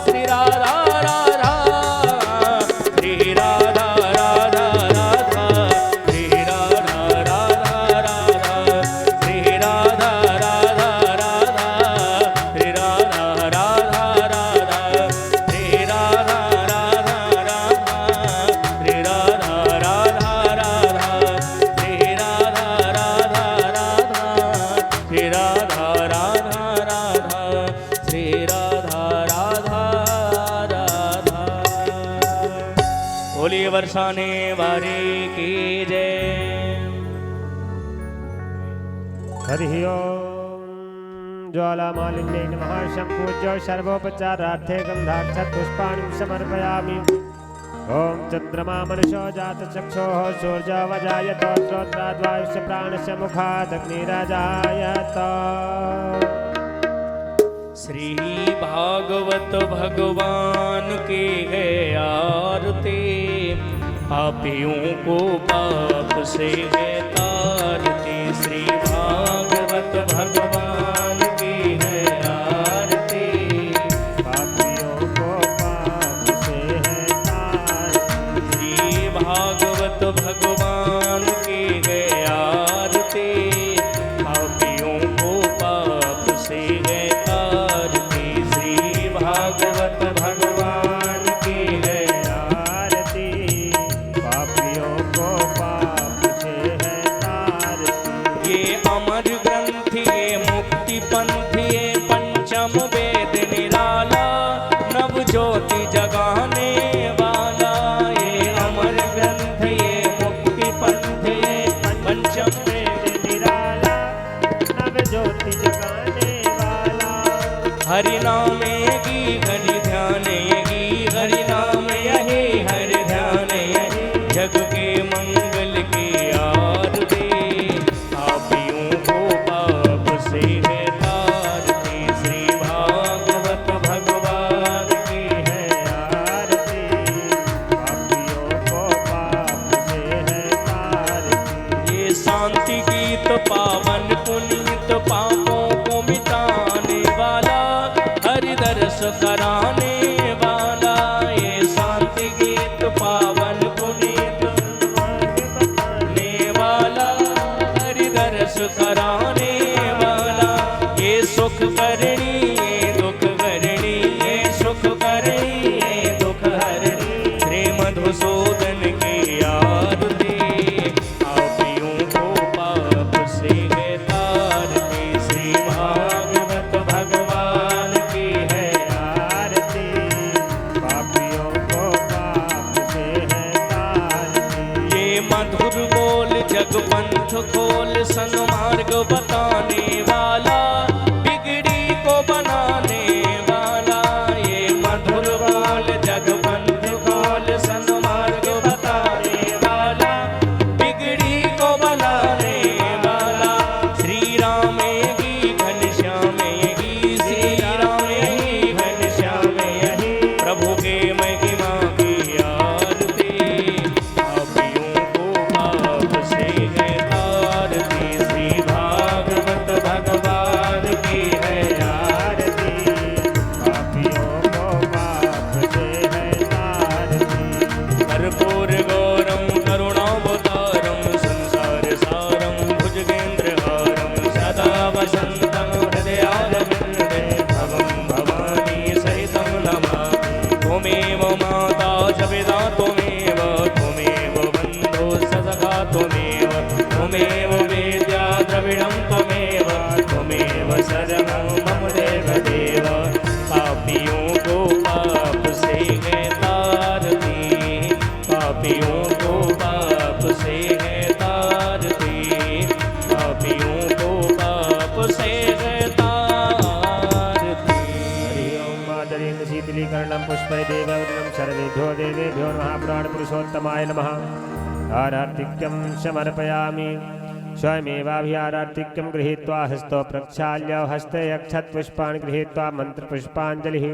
श्री राधा राधा श्री राधा राधा राधा श्री राधा राधा राधा श्री राधा राधा राधा श्री राधा राधा राधा श्री राधा राधा राधा श्री राधा राधा राधा श्री राधा राधा राधा श्री राधा राधा राधा श्री राधा राधा राधा। होली बरसाने वाले की जय। हरि ओम ज्वालामालिन्यै नमः। शम्पूज्यो सर्वोपचारार्थे गन्धाक्षत पुष्पाणि समर्पयामि। ओम चंद्रमा मनुष्यो जातचक्षुः सूर्यवजायत श्रोत्राद्वायुष्य प्राणस्य मुखात् अग्निराजायत। श्री भागवत भगवान की है आरती, पापियों को पाप से है तारती। श्री भागवत भगवान की है आरती, पापियों को पाप से है तारती। श्री भागवत भगवान की है आरती, पापियों को पाप से है तारती। श्री भागवत भगवान की है आरती, पापियों को पाप से है तारती। ये अमर ग्रंथ ये मुक्ति पंथ ये पंचम वेद निराला, नव ज्योति जगाने वाला। ये अमर ग्रंथ ये मुक्ति पंथ ये पंचम वेद निराला, नव ज्योति जगाने वाला। हरि नाम की हरि ध्यान यही, हरि नाम यही हरि ध्यान यही। जग के मंगल की आरती, पापियों को पाप से है तारती। श्री भागवत भगवान की है आरती, पापियों को पाप से है तारती। ये शांति गीत पावन पुनीत पापों को मिटाने वाला, हरि दर्श कराने वाला। ये शांति गीत पावन पुनीत ने वाला, हरि दर्श कराने वाला। ये सुख करणी ये दुख करणी, ये सुख करणी ये दुख हरणी। श्री मधुसूदन की आरती, पापियों को पाप से है तारती। श्री भागवत भगवान की है आरती, पापियों को पाप से है तारती। ये मधुर बोल जग पंथ खोल, सन्मार्ग बताने वाला, बिगड़ी को बनाने वाला। ये मधुर बोल जग पंथ खोल, सन्मार्ग बताने वाला, बिगड़ी को बनाने वाला। श्री राम की घनश्याम यही, श्री राम यही घनश्याम यही। प्रभु के महिमा की आरती, पापियों को पाप से है तारती। श्री भागवत भगवान की है आरती, पापियों को पाप से है तारती। कर्पूर गौरम करुणावतारम, संसार सारम भुजगेन्द्रहारम, सदा वसंतं हृदयारविन्दे भवं भवानी सहितं नमामि। त्वमेव माता च पिता त्वमेव, त्वमेव बन्धुः सखा त्वमेव, त्वमेव वेद्या द्रविणं त्वमेव, त्वमेव शरणं मम देवदेव। पापियों को पाप से है तारती, पापियों को पाप से है तारती, पापियों को पाप से है तारती। हरि ओम मादरीं शीतलीकरणं पुष्पै देववदनं सर्वेभ्यो देवेभ्यो नमः। पुराणपुरुषोत्तमाय नमः। आरार्तिक्यं समर्पयामि। स्वयमेवाभिहारार्तिक्यं गृहीत्वा हस्तो प्रक्षाल्य हस्ते अक्षतपुष्पाणि गृहीत्वा मन्त्रपुष्पाञ्जलिः।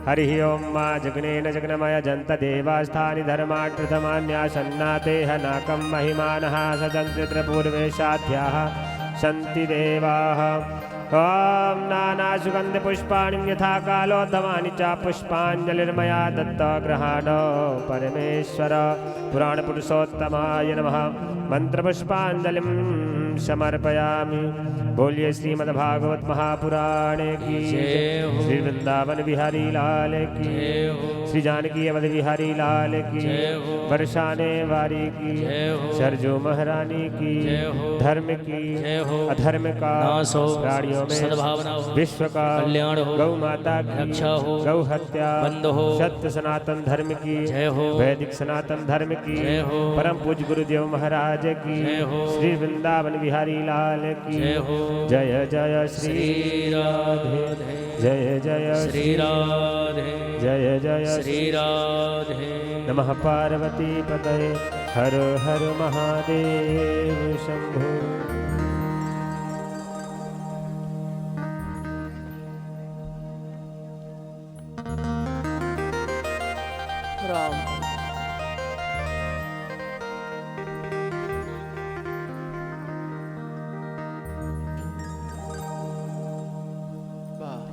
हरिः ओं मा जगनेन जगन्मय जन्तदेवास्थानि धर्मार्थमान्यासन्नातेह नाकं महिमानः सदन्त्रिपूर्वेशाध्याः सन्ति देवाः। ॐ नानासुगन्धपुष्पाणि यथा कालोद्धमानि च पुष्पाञ्जलिर्मया दत्तगृहाण परमेश्वर पुराणपुरुषोत्तमाय नमः। मंत्रपुष्पाञ्जलिं समर्पयामि। बोलिए श्रीमद्भागवत महापुराणे की जय हो। श्री वृंदावन बिहारी लाल की जय श्री जानकी अवध बिहारी लाल की जय हो। बरसाने वारी की जय हो। सरजू महारानी की जय हो। धर्म की जय हो। अधर्म का नाश हो। प्राणियों में सद्भावना हो। विश्व का कल्याण हो। गौ माता की रक्षा हो। गौ हत्या बंद हो। सत्य सनातन धर्म की जय हो। वैदिक सनातन धर्म की जय हो। परम पूज्य गुरुदेव महाराज की जय हो। श्री वृंदावन बिहारी लाल की जय हो। जय जय श्री श्री राधे। जय जय श्री राधे। जय जय श्री राधे। नमः पार्वती पतये हर हर महादेव शंभो। राम वाह।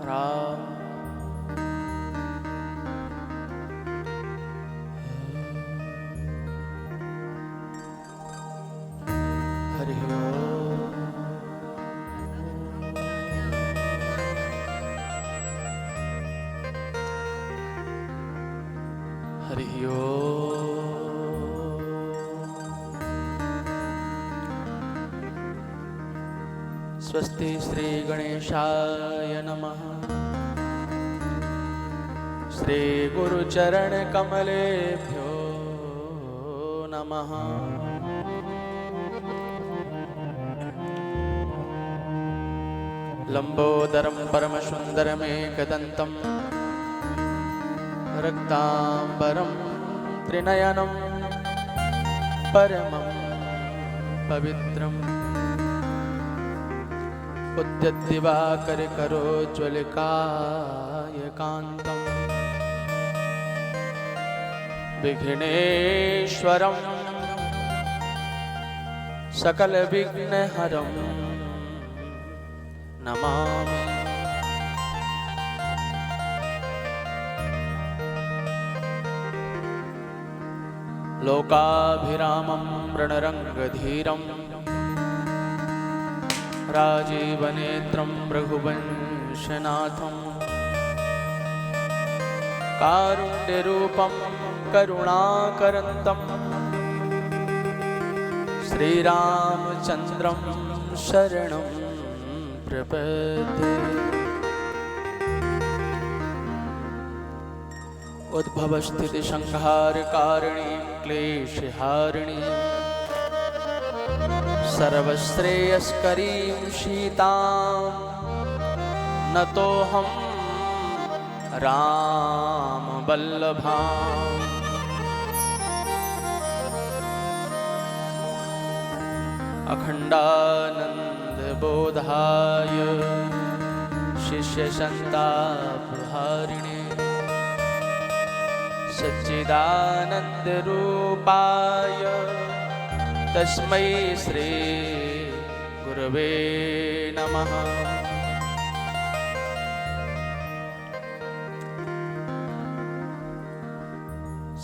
राम हरि ओम। हरि ओम। स्वस्ति श्री गणेशाय नमः। श्री गुरुचरण कमलेभ्यो नमः। लंबोदरं परमसुन्दरमेकदन्तं रक्ताम्बरं त्रिनयनं परमं पवित्रम् उद्यद्दिवाकरकरोज्ज्वलकायकान्तम् विघ्नेश्वरं सकलविघ्नहरं नमामि। लोकाभिरामं रणरङ्गधीरं राजीवनेत्रं रघुवंशनाथं कारुण्यरूपं करुणाकरन्तं श्रीरामचन्द्रं शरणं प्रपद्ये। उद्भवस्थितिसंहारकारिणीं क्लेशहारिणीं सर्वश्रेयस्करीं सीतां नतोऽहं रामवल्लभाम्। अखण्डानन्दबोधाय शिष्यसन्तापहारिणे सच्चिदानन्दरूपाय तस्मै श्री गुरवे नमः।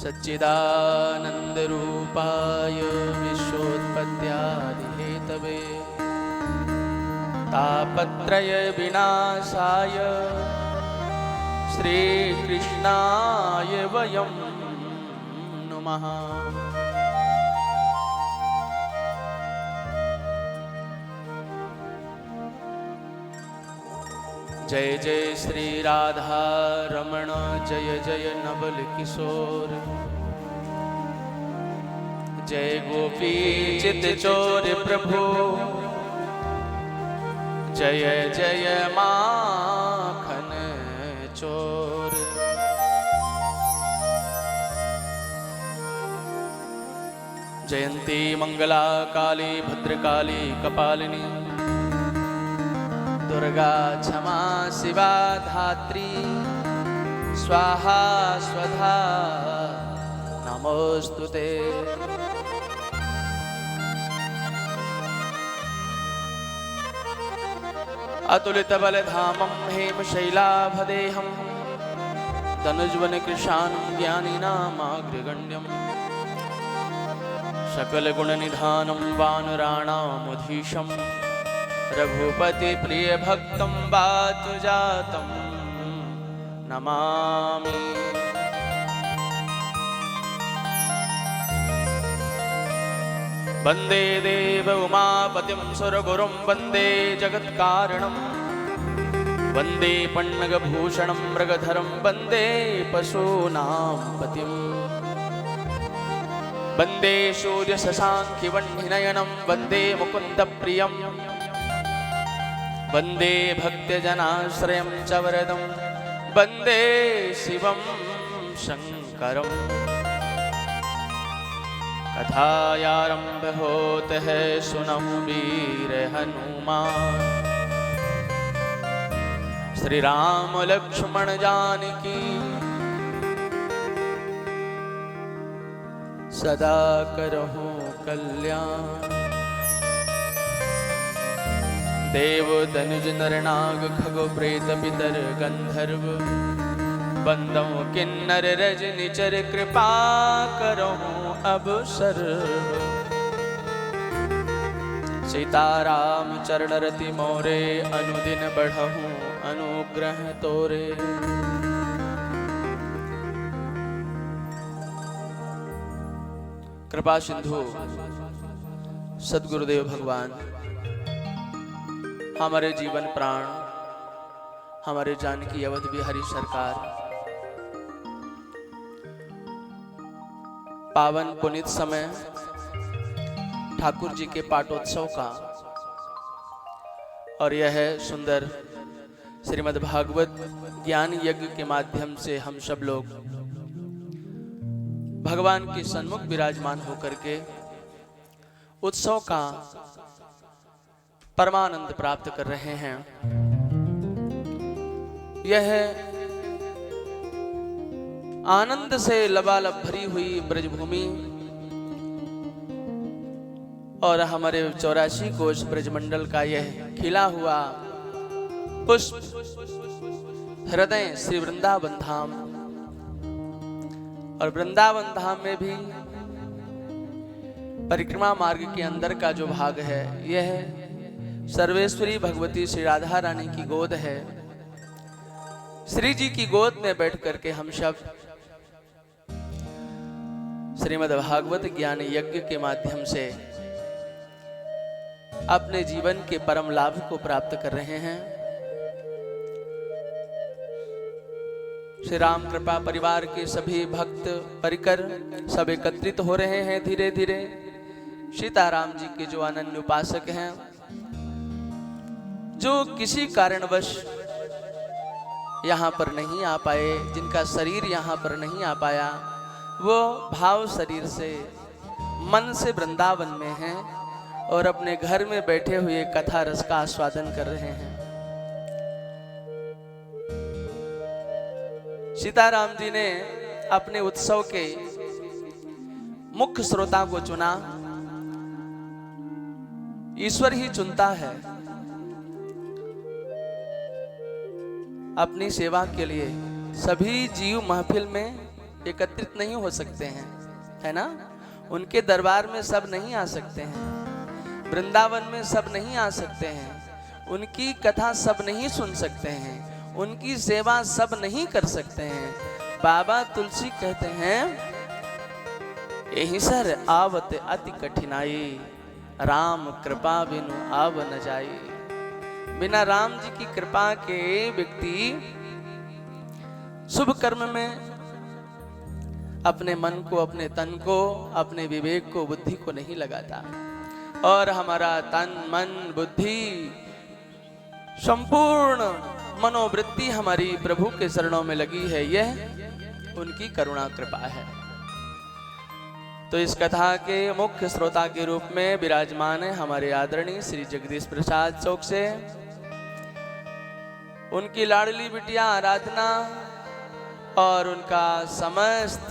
सच्चिदानन्दरूपाय विश्वोत्पत्त्यादिहेतवे तापत्रयविनाशाय श्रीकृष्णाय वयं नुमः। जय जय श्री राधा रमण जय जय नवल किशोर जय गोपी चित चोर प्रभु जय जय माखन चोर। जयंती मंगला काली भद्रकाली कपालिनी दुर्गा क्षमा शिवा धात्री स्वाहा स्वधा नमोस्तुते। अतुलित बलधामं हेमशैलाभदेहं तनुज्वन कृशानं ज्ञानिनामाग्रगण्यं सकलगुणनिधानं वानराणामधीशं रघुपति प्रिय भक्तं वातुजातं नमामि। वंदे देव उमापतिं सुरगुरुं वंदे जगत्कारणं वंदे पन्नगभूषणं मृगधरं वंदे पशूनां पतिं वंदे सूर्यशशाङ्किवह्निनयनं वंदे मुकुन्दप्रियं वंदे भक्तजनाश्रयं च वरदं वंदे शिवं शङ्करम्। कथायारंभ होत है सुनहु वीर हनुमान श्री राम लक्ष्मण जानकी सदा करहु कल्याण। देव धनुज नर नाग खग प्रेत पितर गंधर्व बंदों किन्नर रजनी चर कृपा करहु अब सर्व। सीताराम चरण रति मोरे अनुदिन बढ़हु अनुग्रह तोरे। कृपा सिंधु सद्गुरुदेव भगवान हमारे जीवन प्राण हमारे जानकी अवध बिहारी सरकार पावन पुनीत समय ठाकुर जी के पाटोत्सव का और यह सुंदर श्रीमद् भागवत ज्ञान यज्ञ के माध्यम से हम सब लोग भगवान के सन्मुख विराजमान होकर के उत्सव का परमानंद प्राप्त कर रहे हैं। यह आनंद से लबालब भरी हुई ब्रजभूमि और हमारे 84 कोश ब्रजमंडल का यह खिला हुआ पुष्प हृदय श्री वृंदावन धाम और वृंदावन धाम में भी परिक्रमा मार्ग के अंदर का जो भाग है यह सर्वेश्वरी भगवती श्री राधा रानी की गोद है। श्री जी की गोद में बैठ करके हम सब श्रीमद् भागवत ज्ञान यज्ञ के माध्यम से अपने जीवन के परम लाभ को प्राप्त कर रहे हैं। श्री राम कृपा परिवार के सभी भक्त परिकर सब एकत्रित हो रहे हैं धीरे धीरे। सीताराम जी के जो अनन्य उपासक हैं जो किसी कारणवश यहाँ पर नहीं आ पाए जिनका शरीर यहाँ पर नहीं आ पाया वो भाव शरीर से मन से वृंदावन में हैं और अपने घर में बैठे हुए कथा रस का आस्वादन कर रहे हैं। सीताराम जी ने अपने उत्सव के मुख्य श्रोता को चुना। ईश्वर ही चुनता है अपनी सेवा के लिए। सभी जीव महफिल में एकत्रित नहीं हो सकते हैं, है ना। उनके दरबार में सब नहीं आ सकते हैं, वृंदावन में सब नहीं आ सकते हैं, उनकी कथा सब नहीं सुन सकते हैं, उनकी सेवा सब नहीं कर सकते हैं। बाबा तुलसी कहते हैं यही सर आवत अति कठिनाई राम कृपा बिनु आव न जाई। बिना राम जी की कृपा के व्यक्ति शुभ कर्म में अपने मन को, अपने तन को, अपने विवेक को, बुद्धि को नहीं लगाता। और हमारा तन, मन, बुद्धि, संपूर्ण मनोवृत्ति हमारी प्रभु के चरणों में लगी है। यह उनकी करुणा कृपा है। तो इस कथा के मुख्य श्रोता के रूप में विराजमान है हमारे आदरणीय श्री जगदीश प्रसाद चौक से। उनकी लाडली बिटिया आराधना और उनका समस्त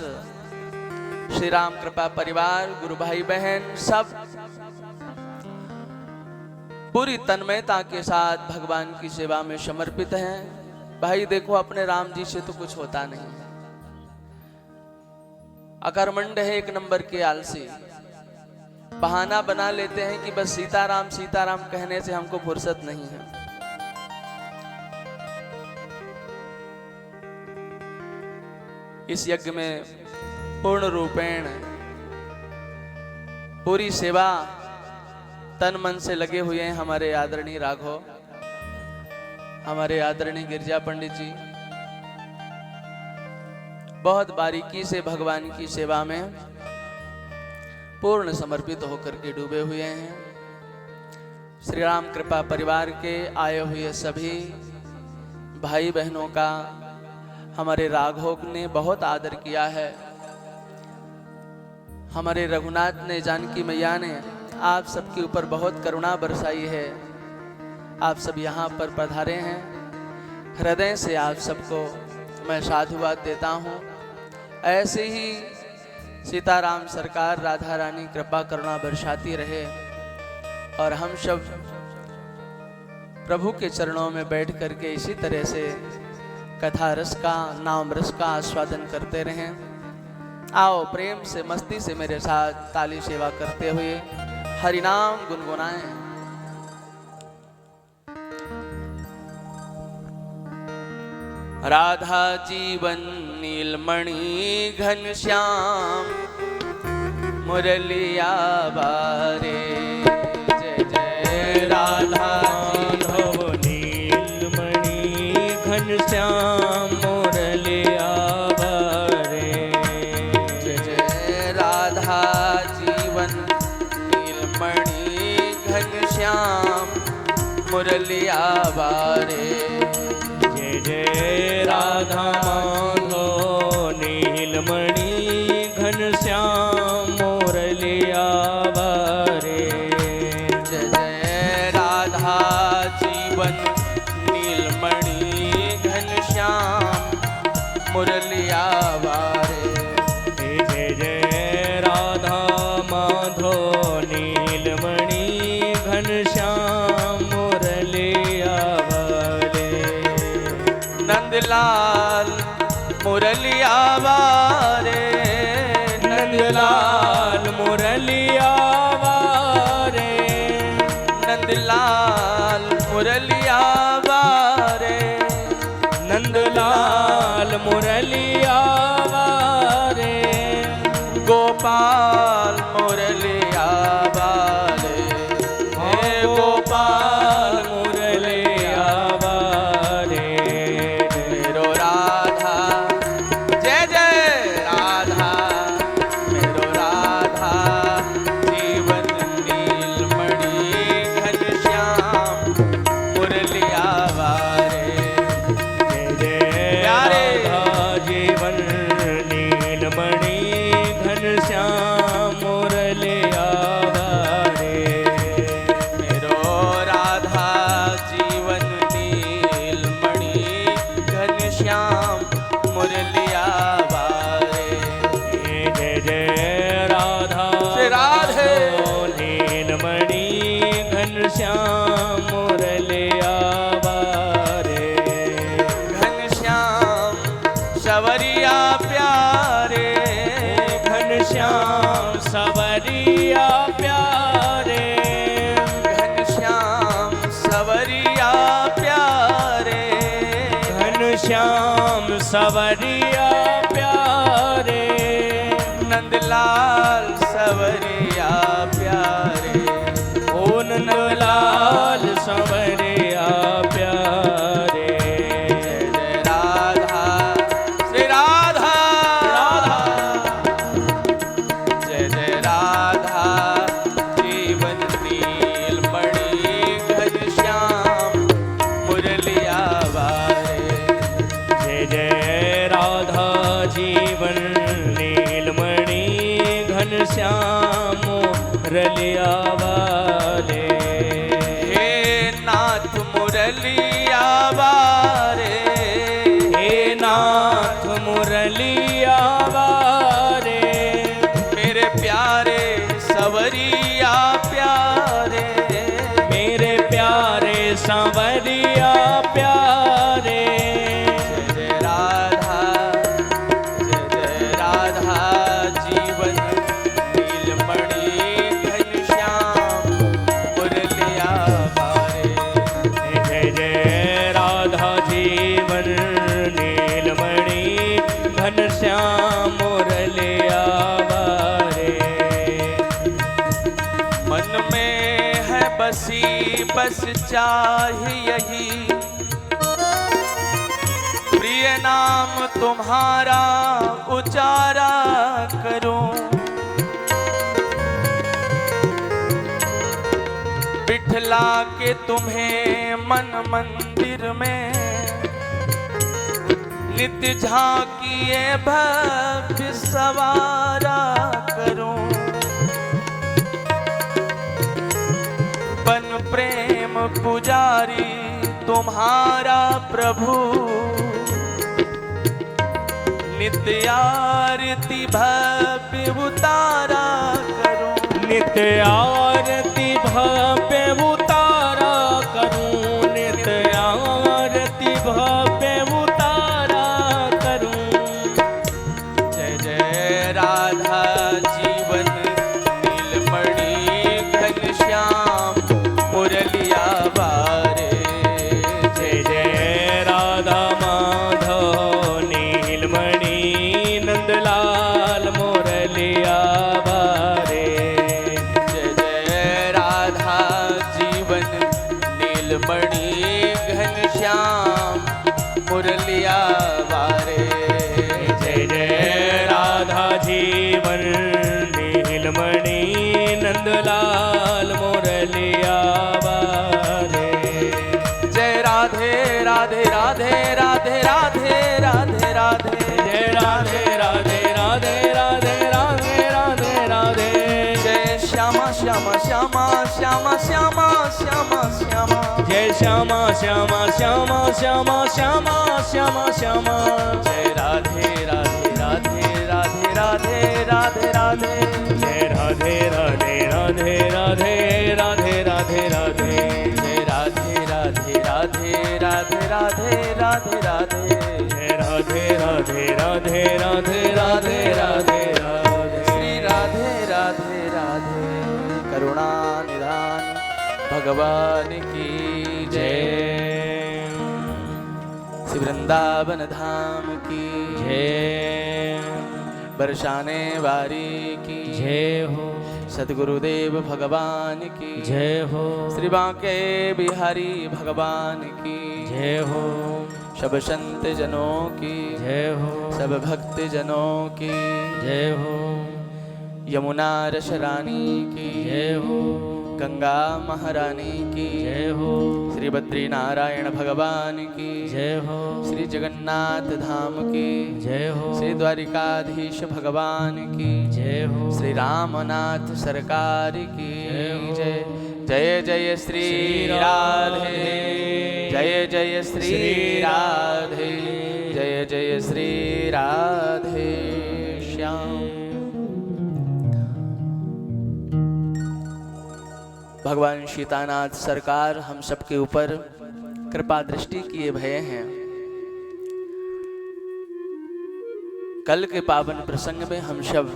श्री राम कृपा परिवार, गुरु भाई बहन सब पूरी तन्मयता के साथ भगवान की सेवा में समर्पित हैं। भाई देखो, अपने राम जी से तो कुछ होता नहीं है। अकर्मण्य है, एक नंबर के आलसी। बहाना बना लेते हैं कि बस सीताराम सीताराम कहने से हमको फुर्सत नहीं है। इस यज्ञ में पूर्ण रूपेण पूरी सेवा तन मन से लगे हुए हैं हमारे आदरणीय राघव, हमारे आदरणीय गिरजा पंडित जी। बहुत बारीकी से भगवान की सेवा में पूर्ण समर्पित होकर के डूबे हुए हैं। श्री राम कृपा परिवार के आए हुए सभी भाई बहनों का हमारे राघव ने बहुत आदर किया है। हमारे रघुनाथ ने, जानकी मैया ने आप सबके ऊपर बहुत करुणा बरसाई है। आप सब यहाँ पर पधारे हैं। हृदय से आप सबको मैं साधुवाद देता हूँ। ऐसे ही सीताराम सरकार, राधा रानी कृपा करुणा बरसाती रहे और हम सब प्रभु के चरणों में बैठ करके इसी तरह से कथा रस का, नाम रस का आस्वादन करते रहें। आओ प्रेम से, मस्ती से मेरे साथ ताली सेवा करते हुए हरिनाम गुनगुनाएं। राधा जीवन नीलमणि घनश्याम मुरलिया बारे। जय जय राधा माधव नीलमणि घनश्याम मुरलिया बारे। जय जय राधा जीवन नीलमणि घनश्याम मुरलिया बारे। जय जय राधा माधव नीलमणि घनश्याम मुरलिया बारे। जय जय राधा जीवन नीलमणि घनश्याम मुरलिया बारे। जय जय राधा माधव नीलमणि घनश्याम मुरलिया बारे। नंदलाल मुरलिया बारे। नंदलाल मुरलिया बारे। नंदलाल मुरलिया बारे। नंदलाल मुरलिया बारे। गोपाल मुरलिया बारे। हे गोपाल मुरलिया बारे। मेरो राधा, जय जय राधा, मेरो राधा जीवन नीलमणि घनश्याम मुरलिया बारे। जय जय राधा जीवन नीलमणि घनश्याम मुरलिया बारे। मेरो राधा जीवन नीलमणि घनश्याम मुरलिया बारे। जय जय राधा श्री राधे। नीलमणि घनश्याम मुरलिया बारे। घनश्याम सवरिया प्यारे। घनश्याम सवरिया प्यारे। घनश्याम सवरिया प्यारे। घनश्याम सवरिया प्यारे। नंदलाल सवरिया प्यारे। ओ नंदलाल सवरिया चाहे यही, प्रिय नाम तुम्हारा उचारा करूं। बिठला के तुम्हें मन मंदिर में, नित्य झांकिए भक्ति सवारा करूं। बन प्रेम पुजारी तुम्हारा प्रभु, नित्य आरती भव्य उतारा करूं। नित्य आरती भव्य उतारा करूं, नित्य आरती भव्य उतारा करूं। जय जय राधा जीवन नीलमणि घनश्याम मुरलिया बारे। जय जय राधा माधव नीलमणि नंदलाल मुरलिया बारे। जय जय राधा जीवन नीलमणि घनश्याम मुरलिया बारे। जय जय राधा जीवन नीलमणि नंदलाल मुरलिया बारे। जय राधे राधे राधे राधे राधे राधे राधे। जय राधे राधे राधे राधे राधे राधे राधे। जय श्यामा श्यामा श्यामा श्यामा श्यामा श्यामा श्यामा। जय श्यामा श्यामा श्यामा श्यामा श्यामा श्यामा श्यामा। जय राधे राधे राधे राधे राधे राधे राधे। जय राधे राधे राधे राधे राधे राधे राधे। जय राधे राधे राधे राधे राधे राधे राधे। जय राधे राधे राधे राधे राधे राधे राधे। श्री राधे राधे राधे करुणा निधान भगवान की जय। श्री वृंदावन धाम की जय। बरसाने वारी की जय हो। सद्गुरुदेव भगवान की जय हो। श्री बांके बिहारी भगवान की जय हो। सब संत जनों की जय हो। सब भक्त जनों की जय हो। यमुना रस रानी की जय हो। गंगा महारानी की जय हो। श्री बद्री नारायण भगवान की जय हो। श्री जगन्नाथ धाम की जय हो। श्री द्वारिकाधीश भगवान की जय हो। श्री रामनाथ सरकार की जय। जय जय श्री राधे, जय जय श्री राधे, जय जय श्री राधे श्याम। भगवान सीतानाथ सरकार हम सबके ऊपर कृपा दृष्टि किए भये हैं। कल के पावन प्रसंग में हम सब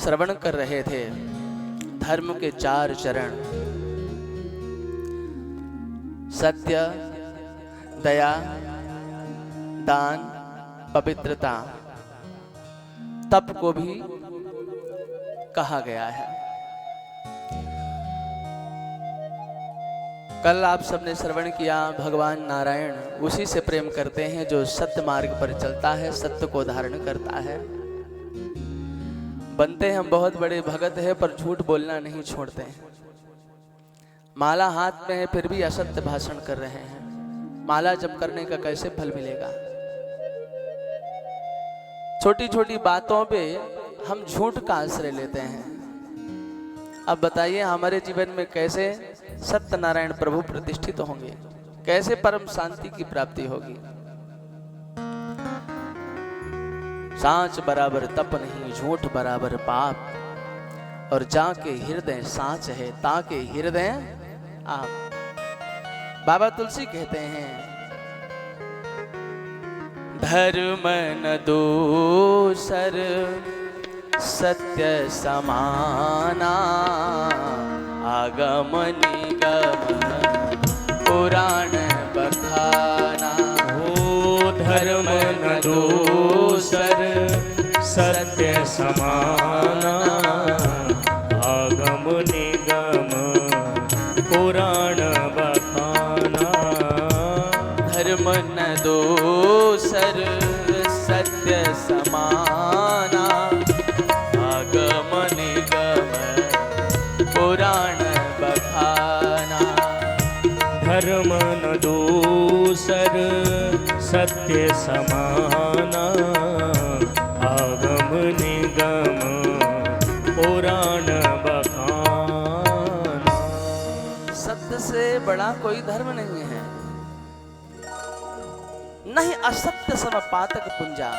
श्रवण कर रहे थे धर्म के 4 चरण, सत्य, दया, दान, पवित्रता, तप को भी कहा गया है। कल आप सबने श्रवण किया भगवान नारायण उसी से प्रेम करते हैं जो सत्य मार्ग पर चलता है, सत्य को धारण करता है। बनते हम बहुत बड़े भगत हैं पर झूठ बोलना नहीं छोड़ते हैं। माला हाथ में है फिर भी असत्य भाषण कर रहे हैं। माला जप करने का कैसे फल मिलेगा? छोटी छोटी बातों पे हम झूठ का आश्रय लेते हैं। अब बताइए हमारे जीवन में कैसे सत्यनारायण प्रभु प्रतिष्ठित होंगे, कैसे परम शांति की प्राप्ति होगी? सांच बराबर तप नहीं, झूठ बराबर पाप, और जाके हृदय सांच है ताके हृदय आप। बाबा तुलसी कहते हैं धर्म न दूसर सत्य समाना, आगम निगम पुराण बखाना। हो धर्म न दूसर सत्य समाना, आगम निगम पुराण बखाना। न दोसर सत्य समाना, आगम निगम पुराण बखाना। धर्म न दूसर सत्य समाना, आगम निगम पुराण बखाना। सत्य से बड़ा कोई धर्म नहीं है, नहीं असत्य सम पातक पुंजा,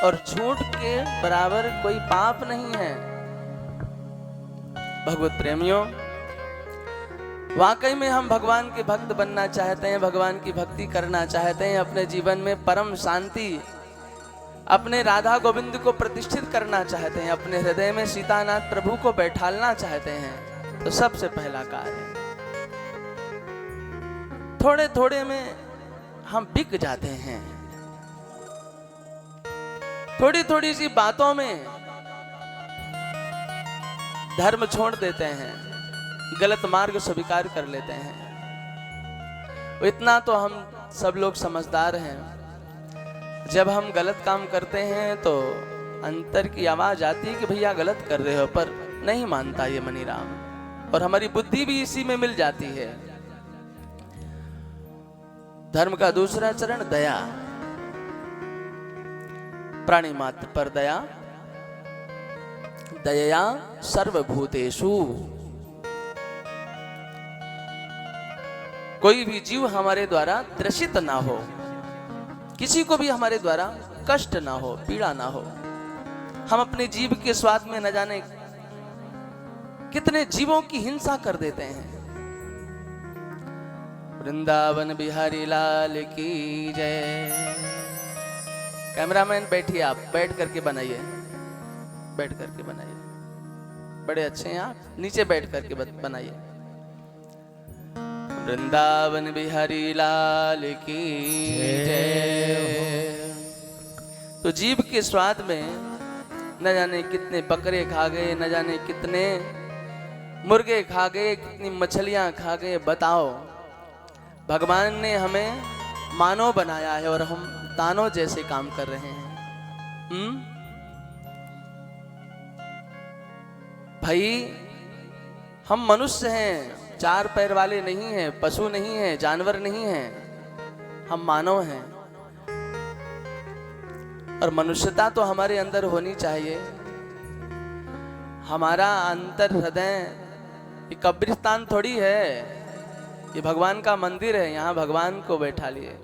और झूठ के बराबर कोई पाप नहीं है। भगवत प्रेमियों, वाकई में हम भगवान के भक्त बनना चाहते हैं, भगवान की भक्ति करना चाहते हैं, अपने जीवन में परम शांति, अपने राधा गोविंद को प्रतिष्ठित करना चाहते हैं, अपने हृदय में सीतानाथ प्रभु को बैठालना चाहते हैं, तो सबसे पहला कार्य, थोड़े थोड़े में हम बिक जाते हैं, थोड़ी थोड़ी सी बातों में धर्म छोड़ देते हैं, गलत मार्ग स्वीकार कर लेते हैं। इतना तो हम सब लोग समझदार हैं, जब हम गलत काम करते हैं तो अंतर की आवाज आती है कि भैया गलत कर रहे हो, पर नहीं मानता ये मनीराम, और हमारी बुद्धि भी इसी में मिल जाती है। धर्म का दूसरा चरण दया, प्राणी मात्र पर दया, दया सर्वभूतेषु। कोई भी जीव हमारे द्वारा त्रसित ना हो, किसी को भी हमारे द्वारा कष्ट ना हो, पीड़ा ना हो। हम अपने जीव के स्वाद में न जाने कितने जीवों की हिंसा कर देते हैं। वृंदावन बिहारी लाल की जय। कैमरामैन बैठिए, आप बैठ करके बनाइए, बैठ करके बनाइए, बड़े अच्छे हैं आप, नीचे बैठ करके बनाइए। वृंदावन बिहारी लाल की जय। तो जीव के स्वाद में न जाने कितने बकरे खा गए, न जाने कितने मुर्गे खा गए, कितनी मछलियां खा गए। बताओ, भगवान ने हमें मानव बनाया है और हम दानव जैसे काम कर रहे हैं। भाई, हम मनुष्य हैं, चार पैर वाले नहीं हैं, पशु नहीं हैं, जानवर नहीं हैं, हम मानव हैं। और मनुष्यता तो हमारे अंदर होनी चाहिए। हमारा अंतर हृदय ये कब्रिस्तान थोड़ी है, ये भगवान का मंदिर है, यहाँ भगवान को बैठा लिए।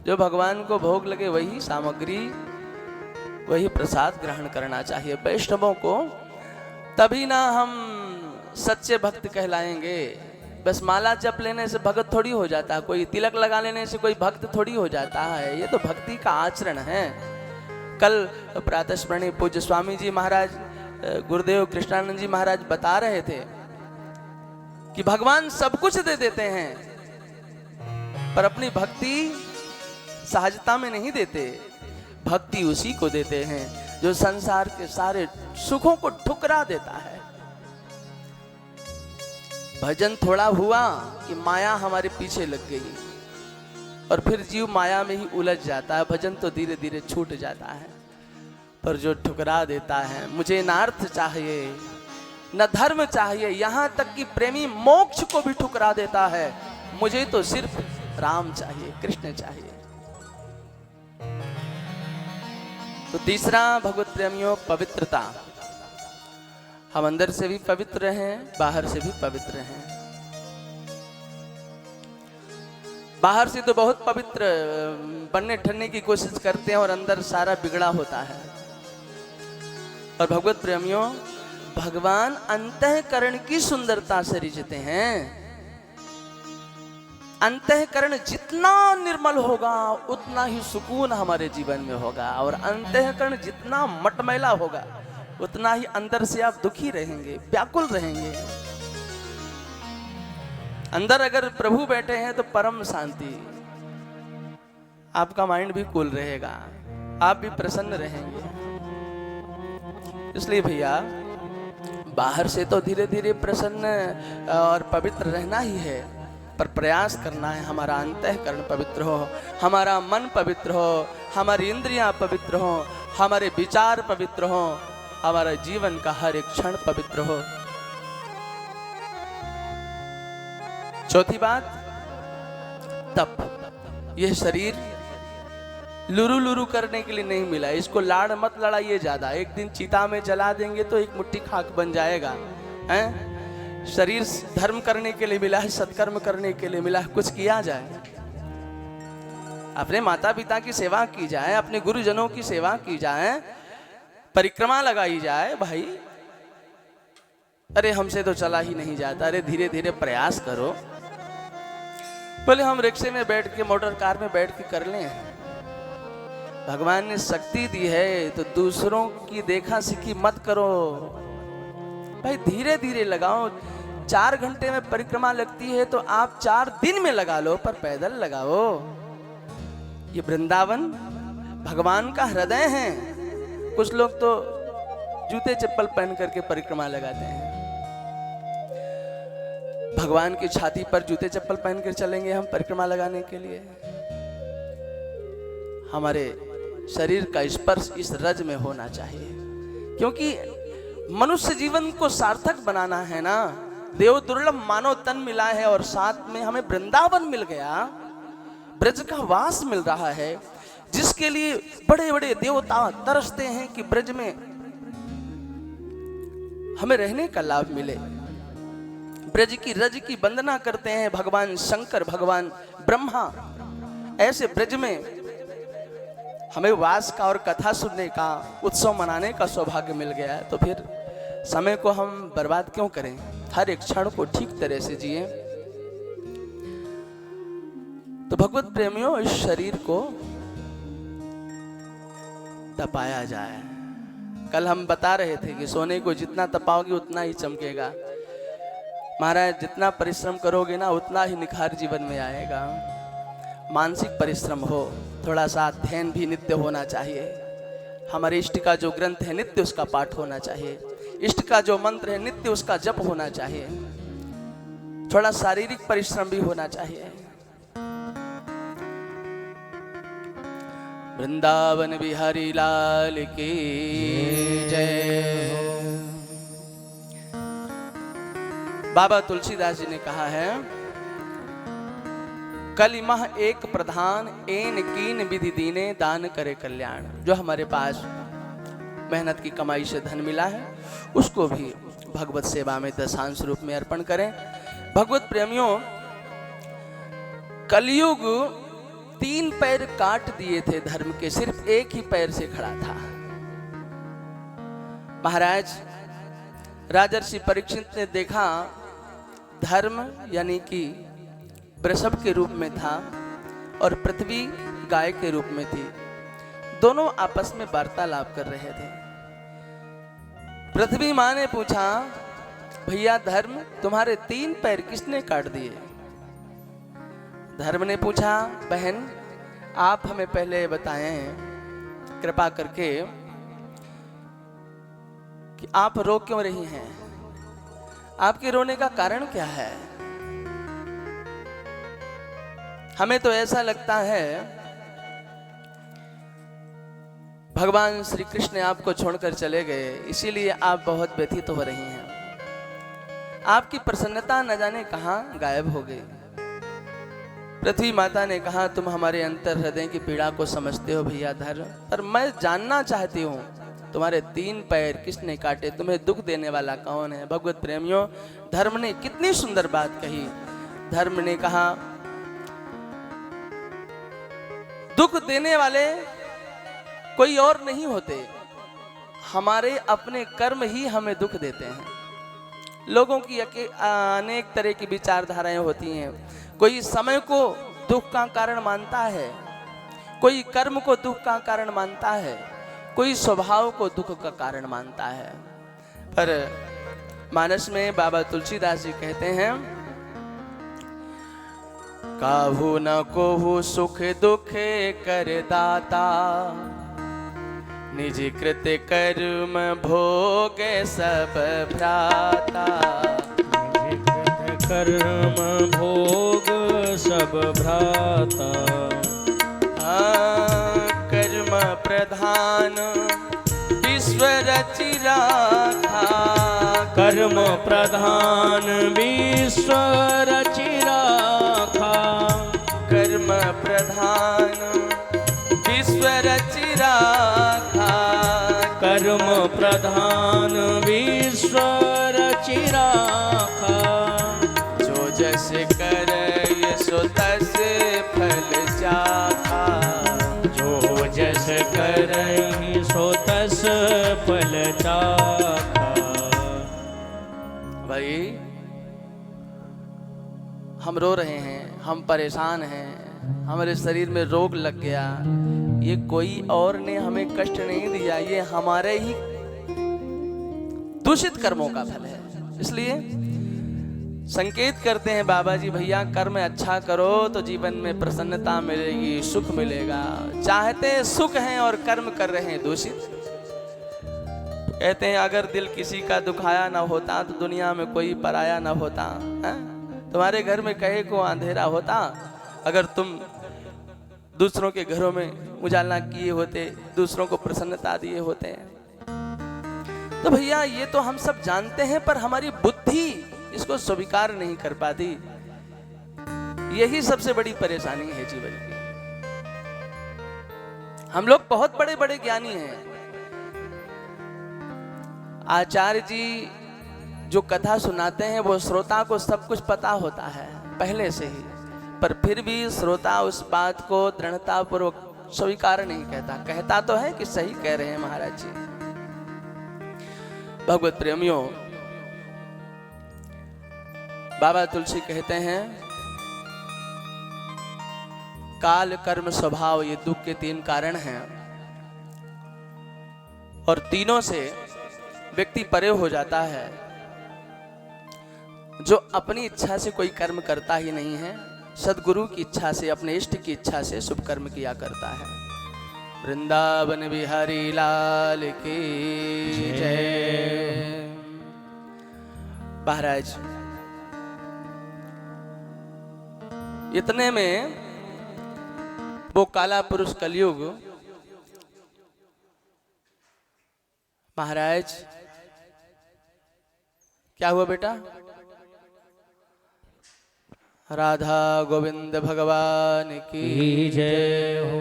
जो भगवान को भोग लगे वही सामग्री, वही प्रसाद ग्रहण करना चाहिए वैष्णवों को, तभी ना हम सच्चे भक्त कहलाएंगे। बस माला जप लेने से भक्त थोड़ी हो जाता है, कोई तिलक लगा लेने से कोई भक्त थोड़ी हो जाता है। ये तो भक्ति का आचरण है। कल प्रातःस्मरणीय पूज्य स्वामी जी महाराज, गुरुदेव कृष्णानंद जी महाराज बता रहे थे कि भगवान सब कुछ दे देते हैं, पर अपनी भक्ति सहजता में नहीं देते। भक्ति उसी को देते हैं जो संसार के सारे सुखों को ठुकरा देता है। भजन थोड़ा हुआ कि माया हमारे पीछे लग गई और फिर जीव माया में ही उलझ जाता है। भजन तो धीरे धीरे छूट जाता है, पर जो ठुकरा देता है, मुझे न अर्थ चाहिए न धर्म चाहिए, यहाँ तक कि प्रेमी मोक्ष को भी ठुकरा देता है, मुझे तो सिर्फ राम चाहिए, कृष्ण चाहिए। तो तीसरा भगवत प्रेमियों, पवित्रता। हम अंदर से भी पवित्र हैं, बाहर से भी पवित्र हैं। बाहर से तो बहुत पवित्र बनने ठनने की कोशिश करते हैं और अंदर सारा बिगड़ा होता है। और भगवत प्रेमियों, भगवान अंतःकरण की सुंदरता से रिझते हैं। अंतःकरण जितना निर्मल होगा उतना ही सुकून हमारे जीवन में होगा, और अंतःकरण जितना मटमैला होगा उतना ही अंदर से आप दुखी रहेंगे, व्याकुल रहेंगे। अंदर अगर प्रभु बैठे हैं तो परम शांति, आपका माइंड भी कूल रहेगा, आप भी प्रसन्न रहेंगे। इसलिए भैया, बाहर से तो धीरे धीरे प्रसन्न और पवित्र रहना ही है, पर प्रयास करना है हमारा अंतःकरण पवित्र हो, हमारा मन पवित्र हो, हमारी इंद्रियां पवित्र हो, हमारे विचार पवित्र हो, हमारा जीवन का हर एक क्षण पवित्र हो। चौथी बात, तप। यह शरीर लुरु लुरु करने के लिए नहीं मिला, इसको लाड़ मत लड़ाइए ज्यादा। एक दिन चिता में जला देंगे तो एक मुट्ठी खाक बन जाएगा, हैं? शरीर धर्म करने के लिए मिला है, सत्कर्म करने के लिए मिला है, कुछ किया जाए, अपने माता पिता की सेवा की जाए, अपने गुरुजनों की सेवा की जाए, परिक्रमा लगाई जाए। भाई अरे हमसे तो चला ही नहीं जाता, अरे धीरे धीरे प्रयास करो। बोले हम रिक्शे में बैठ के, मोटर कार में बैठ के कर लें। भगवान ने शक्ति दी है तो दूसरों की देखा सीखी मत करो भाई, धीरे धीरे लगाओ। 4 घंटे में परिक्रमा लगती है तो आप 4 दिन में लगा लो, पर पैदल लगाओ। ये वृंदावन भगवान का हृदय है। कुछ लोग तो जूते चप्पल पहन करके परिक्रमा लगाते हैं। भगवान की छाती पर जूते चप्पल पहन कर चलेंगे हम परिक्रमा लगाने के लिए? हमारे शरीर का स्पर्श इस रज में होना चाहिए, क्योंकि मनुष्य जीवन को सार्थक बनाना है ना। देव दुर्लभ मानव तन मिला है और साथ में हमें वृंदावन मिल गया, ब्रज का वास मिल रहा है, जिसके लिए बड़े बड़े देवता तरसते हैं कि ब्रज में हमें रहने का लाभ मिले। ब्रज की रज की वंदना करते हैं भगवान शंकर, भगवान ब्रह्मा। ऐसे ब्रज में हमें वास का और कथा सुनने का, उत्सव मनाने का सौभाग्य मिल गया है, तो फिर समय को हम बर्बाद क्यों करें? हर एक क्षण को ठीक तरह से जिए। तो भगवत प्रेमियों, इस शरीर को तपाया जाए। कल हम बता रहे थे कि सोने को जितना तपाओगे उतना ही चमकेगा। महाराज जितना परिश्रम करोगे ना उतना ही निखार जीवन में आएगा। मानसिक परिश्रम हो, थोड़ा सा ध्यान भी नित्य होना चाहिए। हमारे इष्ट का जो ग्रंथ है नित्य उसका पाठ होना चाहिए, इष्ट का जो मंत्र है नित्य उसका जप होना चाहिए। थोड़ा शारीरिक परिश्रम भी होना चाहिए। वृंदावन बिहारी लाल की जय। बाबा तुलसीदास जी ने कहा है, कलिमह एक प्रधान एन कीन विधि दीने दान करे कल्याण। जो हमारे पास मेहनत की कमाई से धन मिला है उसको भी भगवत सेवा में दशांश रूप में अर्पण करें। भगवत प्रेमियों, कलयुग 3 पैर काट दिए थे धर्म के, सिर्फ एक ही पैर से खड़ा था। महाराज राजर्षि परीक्षित ने देखा धर्म यानी कि वृषभ के रूप में था और पृथ्वी गाय के रूप में थी। दोनों आपस में वार्तालाप कर रहे थे। पृथ्वी माँ ने पूछा, भैया धर्म तुम्हारे 3 पैर किसने काट दिए? धर्म ने पूछा, बहन आप हमें पहले बताएं कृपा करके कि आप रो क्यों रही हैं? आपके रोने का कारण क्या है? हमें तो ऐसा लगता है भगवान श्री कृष्ण आपको छोड़कर चले गए, इसीलिए आप बहुत व्यथित हो रही हैं। आपकी प्रसन्नता न जाने कहां गायब हो गई। पृथ्वी माता ने कहा, तुम हमारे अंतर हृदय की पीड़ा को समझते हो भैया धर्म, पर मैं जानना चाहती हूँ तुम्हारे 3 पैर किसने काटे, तुम्हें दुख देने वाला कौन है? भगवत प्रेमियों, धर्म ने कितनी सुंदर बात कही। धर्म ने कहा, दुख देने वाले कोई और नहीं होते, हमारे अपने कर्म ही हमें दुख देते हैं। लोगों की अनेक तरह की विचारधाराएं होती हैं। कोई समय को दुख का कारण मानता है, कोई कर्म को दुख का कारण मानता है, कोई स्वभाव को दुख का कारण मानता है। पर मानस में बाबा तुलसीदास जी कहते हैं, काहू न कोहू सुख दुखे कर दाता, निज कृत कर्म भोगे सब भ्राता। कर्म भोग सब भ्राता। कर्म प्रधान विश्व रचि राखा। कर्म प्रधान विश्व रचि राखा। कर्म प्रधान विश्व रचि राखा। कर्म प्रधान विश्व रचि राखा। जो जस करय सो तस फल चाखा। जो जस करहि सो तस फल चाखा। भाई हम रो रहे हैं, हम परेशान हैं, हमारे शरीर में रोग लग गया, ये कोई और ने हमें कष्ट नहीं दिया, ये हमारे ही दूषित कर्मों का फल है। इसलिए संकेत करते हैं बाबा जी, भैया कर्म अच्छा करो तो जीवन में प्रसन्नता मिलेगी, सुख मिलेगा। चाहते सुख हैं और कर्म कर रहे हैं दूषित। कहते हैं अगर दिल किसी का दुखाया ना होता तो दुनिया में कोई पराया ना होता है? तुम्हारे घर में कहे को अंधेरा होता अगर तुम दूसरों के घरों में उजाला किए होते, दूसरों को प्रसन्नता दिए होते। तो भैया ये तो हम सब जानते हैं, पर हमारी बुद्धि इसको स्वीकार नहीं कर पाती। यही सबसे बड़ी परेशानी है जीवन की। हम लोग बहुत बड़े बड़े ज्ञानी हैं। आचार्य जी जो कथा सुनाते हैं वो श्रोता को सब कुछ पता होता है पहले से ही, पर फिर भी श्रोता उस बात को दृढ़तापूर्वक स्वीकार नहीं कहता। कहता तो है कि सही कह रहे हैं महाराज जी। भगवत प्रेमियों, बाबा तुलसी कहते हैं काल कर्म स्वभाव ये दुख के 3 कारण हैं, और तीनों से व्यक्ति परे हो जाता है। जो अपनी इच्छा से कोई कर्म करता ही नहीं है, सदगुरु की इच्छा से, अपने इष्ट की इच्छा से शुभ कर्म किया करता है। वृंदावन बिहारी लाल की जय। महाराज इतने में वो काला पुरुष कलयुग, महाराज क्या हुआ बेटा? राधा गोविंद भगवान की जय हो।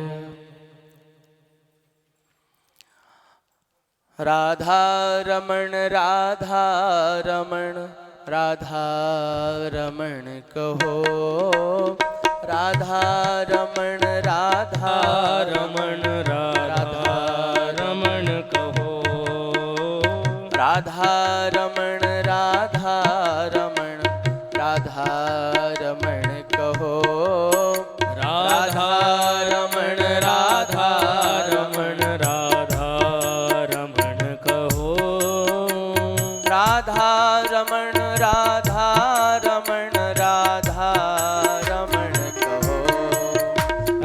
राधा रमण राधा रमण राधा रमण कहो। राधा रमण राधा रमण राधा रमण कहो। राधा रमण राधा रमण राधा रमण कहो। राधा रमण राधा रमण राधा रमण कहो। राधा रमण राधा रमण राधा रमण कहो।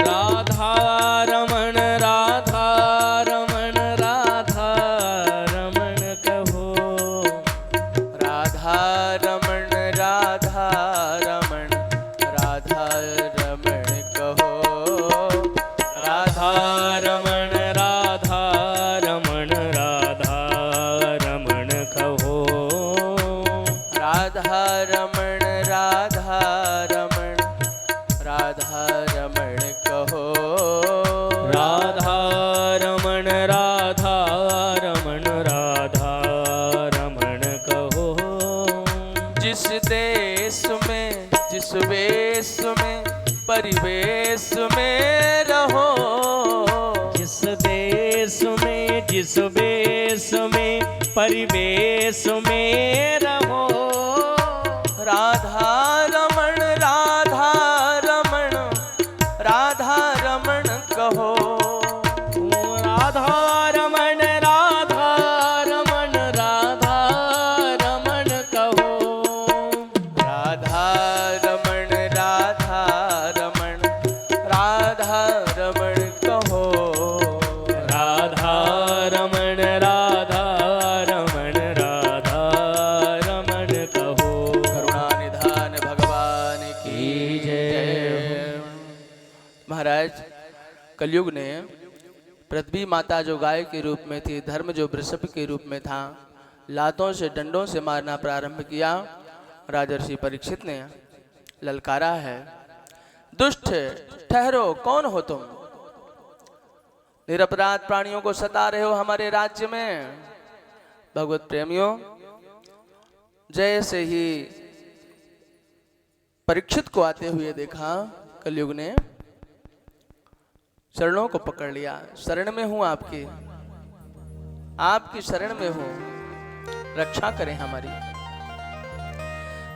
राधा रमण राधा रमण राधा रमण कहो। राधा रमण राधा रमण राधा रमण कहो। राधा रमण राधा रमण राधा रमण कहो। राधा रमण राधा रमण राधा रमण कहो। राधा रमण राधा रमण राधा रमण कहो। जिस देश में जिस वेश में परिवेश में रहो। जिस देश में जिस वेश में परिवेश में रहो। राधा रमण राधा रमण राधा रमण कहो। राधा रमण राधा रमण राधा रमण कहो। राधा रमण राधा रमण कलयुग ने पृथ्वी माता जो गाय के रूप में थी, धर्म जो वृषभ के रूप में था, लातों से डंडों से मारना प्रारंभ किया। राजर्षि परीक्षित ने ललकारा है, दुष्ट ठहरो, कौन हो तुम? निरपराध प्राणियों को सता रहे हो हमारे राज्य में। भगवत प्रेमियों, जैसे ही परीक्षित को आते हुए देखा, कलयुग ने चरणों को पकड़ लिया। शरण में हूं आपकी, आपकी शरण में हूं, रक्षा करें हमारी।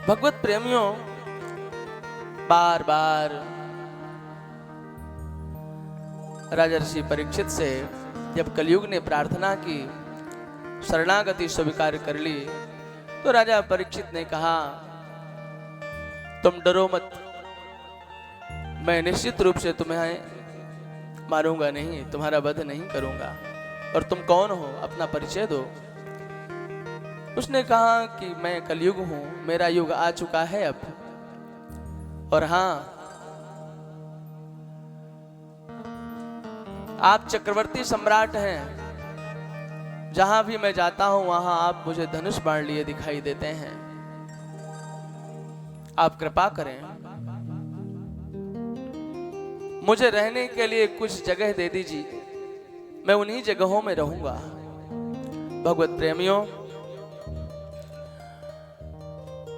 भगवत प्रेमियों, बार बार राजर्षि परीक्षित से जब कलयुग ने प्रार्थना की, शरणागति स्वीकार कर ली, तो राजा परीक्षित ने कहा, तुम डरो मत, मैं निश्चित रूप से तुम्हें मारूंगा नहीं, तुम्हारा वध नहीं करूंगा। और तुम कौन हो, अपना परिचय दो। उसने कहा कि मैं कलयुग हूं, मेरा युग आ चुका है अब। और हाँ, आप चक्रवर्ती सम्राट हैं, जहां भी मैं जाता हूं वहां आप मुझे धनुष बाण लिए दिखाई देते हैं। आप कृपा करें, मुझे रहने के लिए कुछ जगह दे दीजिए, मैं उन्हीं जगहों में रहूंगा। भगवत प्रेमियों,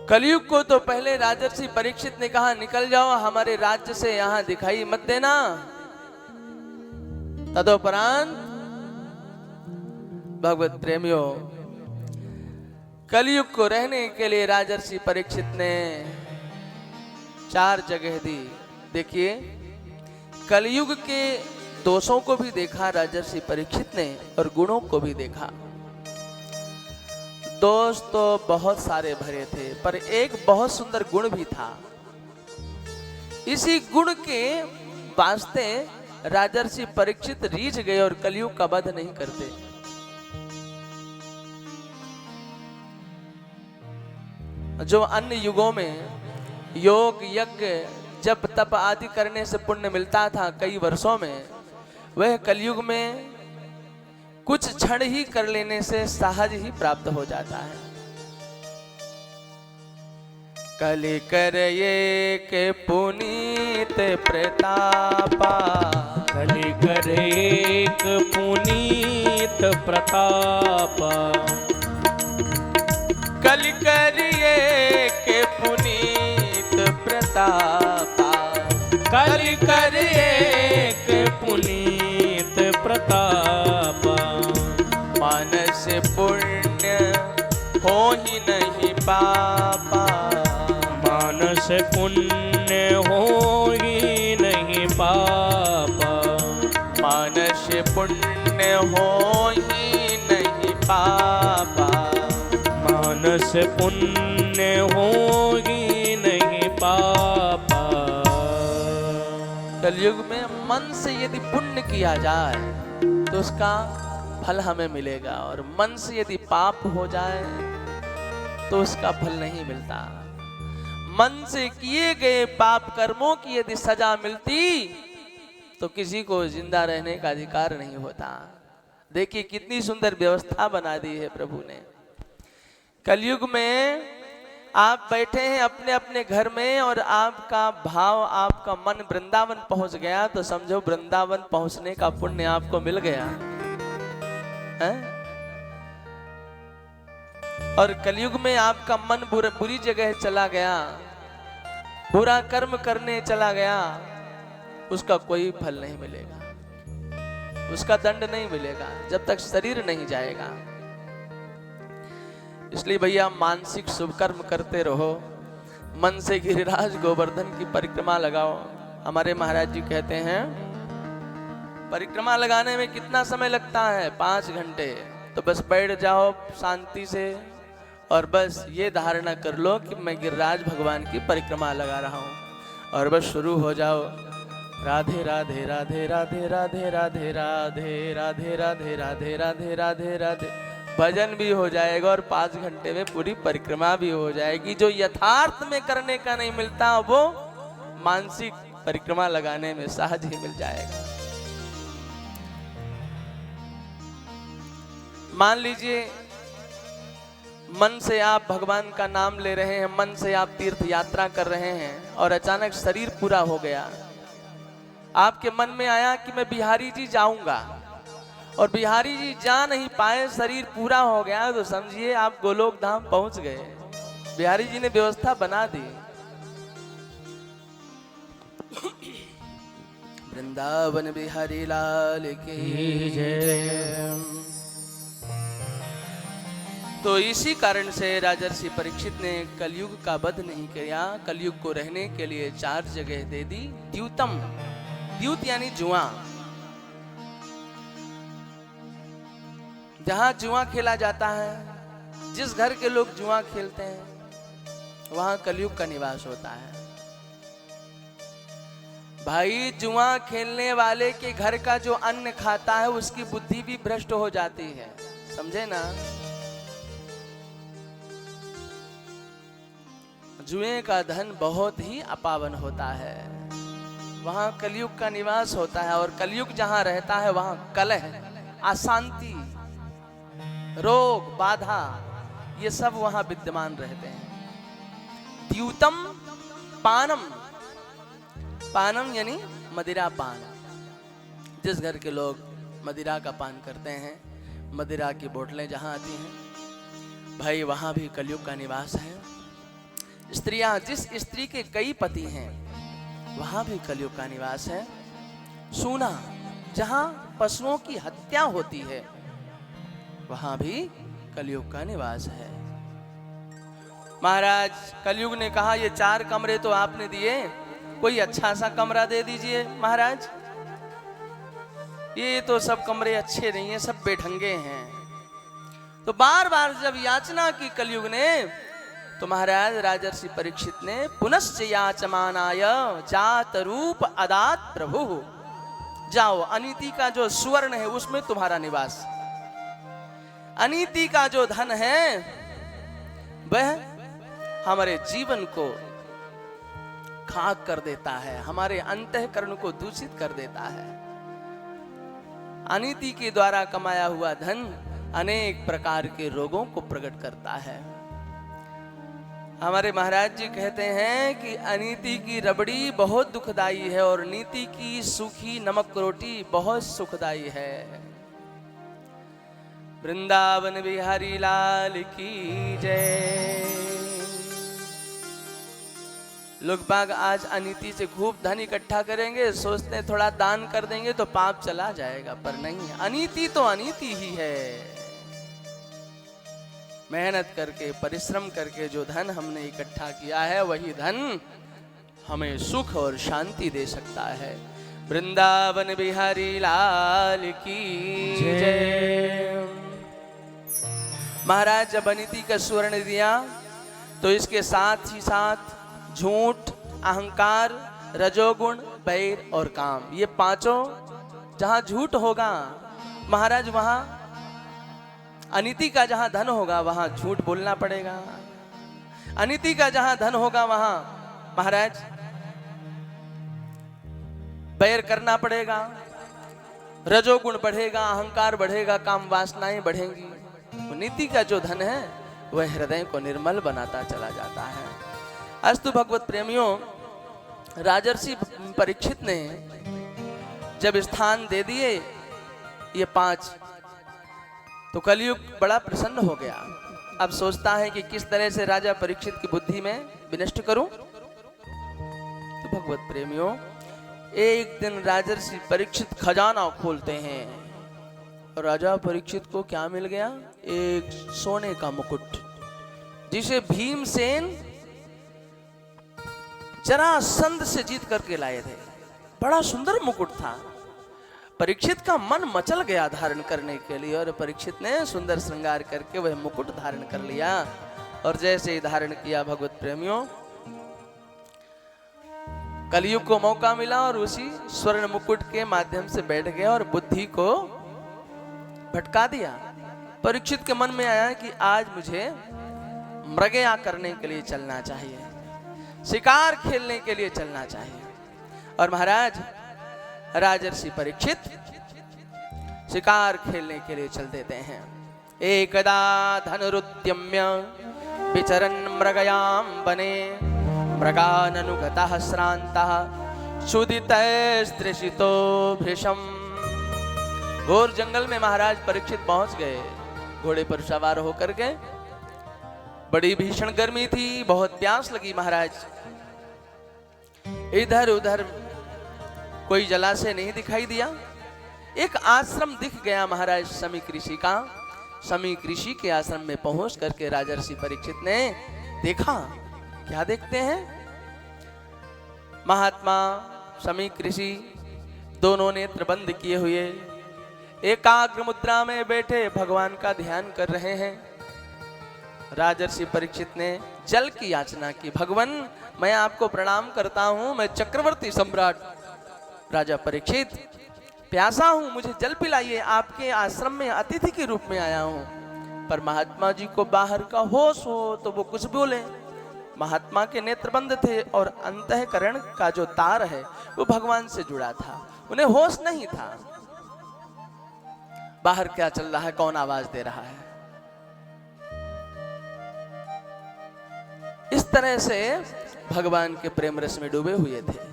कलयुग को तो पहले राजर्षि परीक्षित ने कहा, निकल जाओ हमारे राज्य से, यहां दिखाई मत देना। तदोपरांत भगवत प्रेमियों, कलयुग को रहने के लिए राजर्षि परीक्षित ने 4 जगह दी। देखिए, कलयुग के दोषों को भी देखा राजर्षि परीक्षित ने और गुणों को भी देखा। दोष तो बहुत सारे भरे थे, पर एक बहुत सुंदर गुण भी था। इसी गुण के वास्ते राजर्षि परीक्षित रीझ गए और कलयुग का वध नहीं करते। जो अन्य युगों में योग यज्ञ जप तप आदि करने से पुण्य मिलता था कई वर्षों में, वह कलयुग में कुछ क्षण ही कर लेने से सहज ही प्राप्त हो जाता है। कलि कर एक पुनीत प्रतापा, कलि कर एक पुनीत प्रतापा, कलि कर एक पुनीत प्रतापा, कलि कर एक पुनीत प्रतापा। मानस पुण्य हो ही नहीं पापा, मानस पुण्य हो ही नहीं पापा, मानस पुण्य हो ही नहीं पापा, मानस पुण्य हो ही नहीं पापा। कलयुग में मन से यदि पुण्य किया जाए तो उसका फल हमें मिलेगा, और मन से यदि पाप हो जाए तो उसका फल नहीं मिलता। मन से किए गए पाप कर्मों की यदि सजा मिलती तो किसी को जिंदा रहने का अधिकार नहीं होता। देखिए कितनी सुंदर व्यवस्था बना दी है प्रभु ने। कलयुग में आप बैठे हैं अपने अपने घर में और आपका भाव, आपका मन वृंदावन पहुंच गया तो समझो वृंदावन पहुंचने का पुण्य आपको मिल गया है? और कलयुग में आपका मन बुरी जगह चला गया, बुरा कर्म करने चला गया, उसका कोई फल नहीं मिलेगा, उसका दंड नहीं मिलेगा जब तक शरीर नहीं जाएगा। इसलिए भैया मानसिक शुभ कर्म करते रहो, मन से गिरिराज गोवर्धन की परिक्रमा लगाओ। हमारे महाराज जी कहते हैं परिक्रमा लगाने में कितना समय लगता है? 5 घंटे। तो बस बैठ जाओ शांति से और बस ये धारणा कर लो कि मैं गिरिराज भगवान की परिक्रमा लगा रहा हूँ, और बस शुरू हो जाओ। राधे राधे राधे राधे राधे राधे राधे राधे राधे राधे राधे राधे राधे, भजन भी हो जाएगा और 5 घंटे में पूरी परिक्रमा भी हो जाएगी। जो यथार्थ में करने का नहीं मिलता वो मानसिक परिक्रमा लगाने में सहज ही मिल जाएगा। मान लीजिए मन से आप भगवान का नाम ले रहे हैं, मन से आप तीर्थ यात्रा कर रहे हैं और अचानक शरीर पूरा हो गया। आपके मन में आया कि मैं बिहारी जी जाऊंगा और बिहारी जी जा नहीं पाए, शरीर पूरा हो गया, तो समझिए आप गोलोक धाम पहुंच गए। बिहारी जी ने व्यवस्था बना दी। वृंदावन बिहारी लाल की जय। तो इसी कारण से राजर्षि परीक्षित ने कलयुग का वध नहीं किया, कलयुग को रहने के लिए 4 जगह दे दी। द्यूतम, द्यूत यानी जुआ, जहां जुआ खेला जाता है, जिस घर के लोग जुआ खेलते हैं वहां कलयुग का निवास होता है। भाई जुआ खेलने वाले के घर का जो अन्न खाता है उसकी बुद्धि भी भ्रष्ट हो जाती है, समझे ना। जुए का धन बहुत ही अपावन होता है, वहां कलयुग का निवास होता है। और कलयुग जहां रहता है वहां कलह, अशांति, रोग, बाधा, ये सब वहां विद्यमान रहते हैं। द्यूतम पानम, पानम यानी मदिरा पान। जिस घर के लोग मदिरा का पान करते हैं, मदिरा की बोतलें जहां आती हैं, भाई वहां भी कलयुग का निवास है। स्त्रियां, जिस स्त्री के कई पति हैं वहां भी कलयुग का निवास है। सूना, जहां पशुओं की हत्या होती है वहां भी कलयुग का निवास है। महाराज कलयुग ने कहा ये 4 कमरे तो आपने दिए, कोई अच्छा सा कमरा दे दीजिए महाराज। ये तो सब कमरे अच्छे नहीं हैं, सब बेढंगे हैं। तो बार बार जब याचना की कलयुग ने, तो महाराज राजर्षि परीक्षित ने पुनश्च याचमानाय जात रूप अदात प्रभु, जाओ अनीति का जो सुवर्ण है उसमें तुम्हारा निवास, अनीति का जो धन है वह हमारे जीवन को खाक कर देता है, हमारे अंतःकरण को दूषित कर देता है। अनीति के द्वारा कमाया हुआ धन अनेक प्रकार के रोगों को प्रकट करता है। हमारे महाराज जी कहते हैं कि अनीति की रबड़ी बहुत दुखदाई है और नीति की सूखी नमक रोटी बहुत सुखदाई है। वृंदावन बिहारी लाल की जय। लोग बाग आज अनीति से खूब धन इकट्ठा करेंगे, सोचते हैं थोड़ा दान कर देंगे तो पाप चला जाएगा, पर नहीं, अनीति तो अनीति ही है। मेहनत करके, परिश्रम करके जो धन हमने इकट्ठा किया है वही धन हमें सुख और शांति दे सकता है। वृंदावन बिहारी लाल की जय। महाराज जब अनीति का सुवर्ण दिया तो इसके साथ ही साथ झूठ, अहंकार, रजोगुण, बैर और काम, ये 5 जहां झूठ होगा महाराज वहां अनीति का जहां धन होगा वहां झूठ बोलना पड़ेगा। अनीति का जहां धन होगा वहां महाराज बैर करना पड़ेगा, रजोगुण बढ़ेगा, अहंकार बढ़ेगा, काम वासनाएं बढ़ेंगी। नीति का जो धन है वह हृदय को निर्मल बनाता चला जाता है। अस्तु भगवत प्रेमियों, राजर्षि परीक्षित ने जब स्थान दे दिए ये 5, तो कलयुग बड़ा प्रसन्न हो गया। अब सोचता है कि किस तरह से राजा परीक्षित की बुद्धि में विनष्ट करूं। तो भगवत प्रेमियों, एक दिन राजर्षि परीक्षित खजाना खोलते हैं और राजा परीक्षित को क्या मिल गया? एक सोने का मुकुट, जिसे भीमसेन जरासंध से जीत करके लाए थे। बड़ा सुंदर मुकुट था। परीक्षित का मन मचल गया धारण करने के लिए, और परीक्षित ने सुंदर श्रृंगार करके वह मुकुट धारण कर लिया। और जैसे ही धारण किया भगवत प्रेमियों, कलयुग को मौका मिला और उसी स्वर्ण मुकुट के माध्यम से बैठ गया और बुद्धि को भटका दिया। परीक्षित के मन में आया कि आज मुझे मृगया करने के लिए चलना चाहिए, शिकार खेलने के लिए चलना चाहिए। और महाराज राजर्षि परीक्षित शिकार खेलने के लिए चल देते हैं। एकदा धनुरुद्यम्य विचरन् मृगयां वने मृगाननुगतः श्रान्तः क्षुदितस्त्रिशितो भृशम्। घोर जंगल में महाराज परीक्षित पहुंच गए, घोड़े पर सवार होकर के। बड़ी भीषण गर्मी थी, बहुत प्यास लगी महाराज। इधर उधर कोई जलाशय नहीं दिखाई दिया। एक आश्रम दिख गया महाराज समीक ऋषि का। समीक ऋषि के आश्रम में पहुंच करके राजर्षि परीक्षित ने देखा। क्या देखते हैं? महात्मा समीक ऋषि दोनों नेत्र बंद किए हुए एकाग्र मुद्रा में बैठे भगवान का ध्यान कर रहे हैं। राजर्षि परीक्षित ने जल की याचना की। भगवान, मैं आपको प्रणाम करता हूं, मैं चक्रवर्ती सम्राट राजा परीक्षित प्यासा हूं, मुझे जल पिलाइए। आपके आश्रम में अतिथि के रूप में आया हूं। पर महात्मा जी को बाहर का होश हो तो वो कुछ बोले। महात्मा के नेत्र बंद थे और अंतःकरण का जो तार है वो भगवान से जुड़ा था, उन्हें होश नहीं था। बाहर क्या चल रहा है, कौन आवाज दे रहा है, इस तरह से भगवान के प्रेम रस में डूबे हुए थे।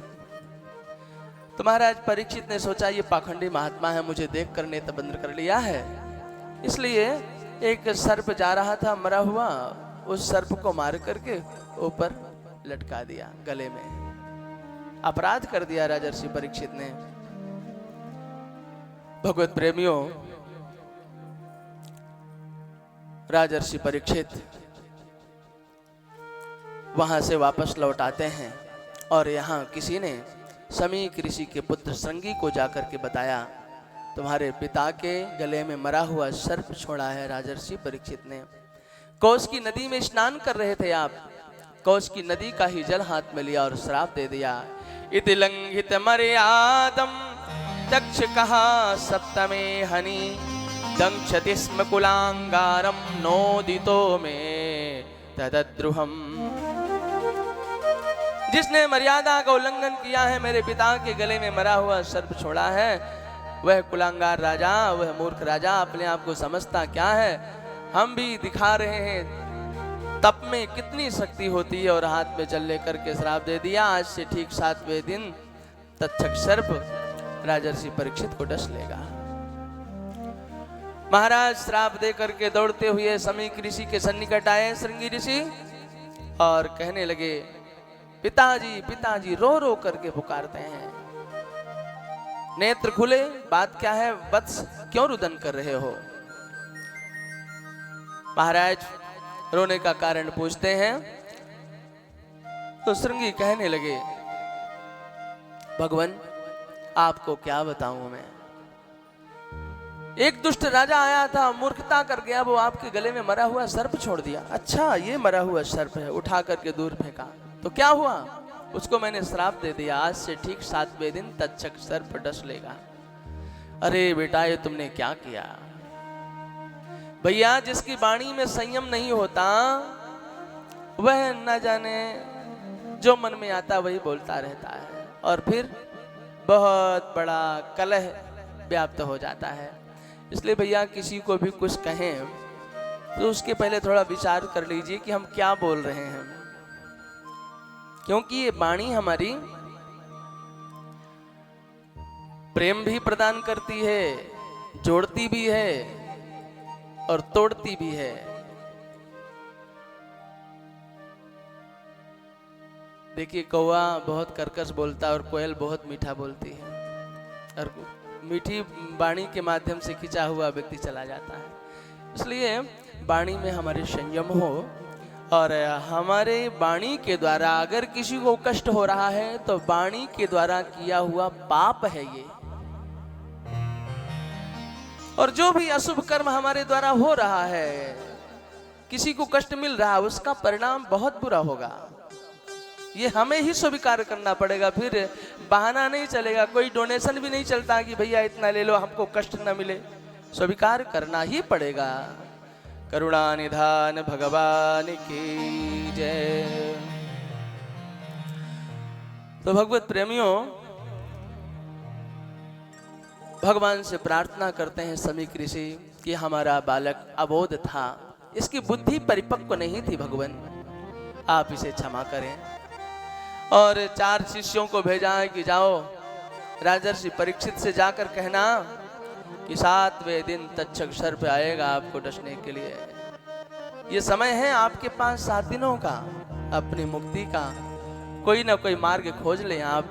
तो महाराज परीक्षित ने सोचा ये पाखंडी महात्मा है, मुझे देखकर नेत्र बंद कर लिया है। इसलिए एक सर्प जा रहा था मरा हुआ, उस सर्प को मार करके ऊपर लटका दिया गले में। अपराध कर दिया राजर्षि परीक्षित ने। भगवत प्रेमियों, राजर्षि परीक्षित वहां से वापस लौट आते हैं और यहाँ किसी ने समीक ऋषि के पुत्र श्रृंगी को जाकर के बताया, तुम्हारे पिता के गले में मरा हुआ सर्प छोड़ा है राजर्षि परीक्षित ने। कौश की नदी में स्नान कर रहे थे आप, कौश की नदी का ही जल हाथ में लिया और श्राप दे दिया। इति लंघित मर्यादम दक्ष कहा सप्तमे हनि दंक्षति स्म कुलांगारम नोदितो में तदद्रुहम। जिसने मर्यादा का उल्लंघन किया है, मेरे पिता के गले में मरा हुआ सर्प छोड़ा है, वह कुलांगार राजा, वह मूर्ख राजा अपने आप को समझता क्या है। हम भी दिखा रहे हैं तप में कितनी शक्ति होती है और हाथ में जल लेकर के श्राप दे दिया। आज से ठीक 7वें दिन तक्षक सर्प राजर्षि परीक्षित को डस लेगा। महाराज श्राप दे करके दौड़ते हुए समीक ऋषि के सन्निकट आए श्रृंगी ऋषि और कहने लगे, पिताजी पिताजी, रो रो करके पुकारते हैं। नेत्र खुले, बात क्या है वत्स, क्यों रुदन कर रहे हो? महाराज रोने का कारण पूछते हैं तो श्रृंगी कहने लगे, भगवान आपको क्या बताऊं मैं। एक दुष्ट राजा आया था, मूर्खता कर गया, वो आपके गले में मरा हुआ सर्प छोड़ दिया। अच्छा ये मरा हुआ सर्प है, उठा करके दूर फेंका तो क्या हुआ? उसको मैंने श्राप दे दिया, आज से ठीक 7वें दिन तक्षक सर्प डस लेगा। अरे बेटा ये तुमने क्या किया? भैया जिसकी वाणी में संयम नहीं होता वह न जाने जो मन में आता वही बोलता रहता है और फिर बहुत बड़ा कलह व्याप्त हो जाता है। इसलिए भैया किसी को भी कुछ कहें तो उसके पहले थोड़ा विचार कर लीजिए कि हम क्या बोल रहे हैं, क्योंकि ये वाणी हमारी प्रेम भी प्रदान करती है, जोड़ती भी है और तोड़ती भी है। देखिए कौवा बहुत कर्कश बोलता है और कोयल बहुत मीठा बोलती है और मीठी वाणी के माध्यम से खिंचा हुआ व्यक्ति चला जाता है। इसलिए वाणी में हमारे संयम हो और हमारे वाणी के द्वारा अगर किसी को कष्ट हो रहा है तो वाणी के द्वारा किया हुआ पाप है ये, और जो भी अशुभ कर्म हमारे द्वारा हो रहा है, किसी को कष्ट मिल रहा है, उसका परिणाम बहुत बुरा होगा। ये हमें ही स्वीकार करना पड़ेगा, फिर बहाना नहीं चलेगा, कोई डोनेशन भी नहीं चलता कि भैया इतना ले लो हमको कष्ट न मिले, स्वीकार करना ही पड़ेगा। करुणा निधान भगवान की जय। तो भगवत प्रेमियों, भगवान से प्रार्थना करते हैं समीक ऋषि कि हमारा बालक अबोध था, इसकी बुद्धि परिपक्व नहीं थी भगवान, आप इसे क्षमा करें। और 4 शिष्यों को भेजा है कि जाओ राजर्षि परीक्षित से जाकर कहना कि 7वें दिन तक्षक सर्प आएगा आपको डसने के लिए। ये समय है आपके पास 7 दिनों का, अपनी मुक्ति का कोई ना कोई मार्ग खोज लें आप।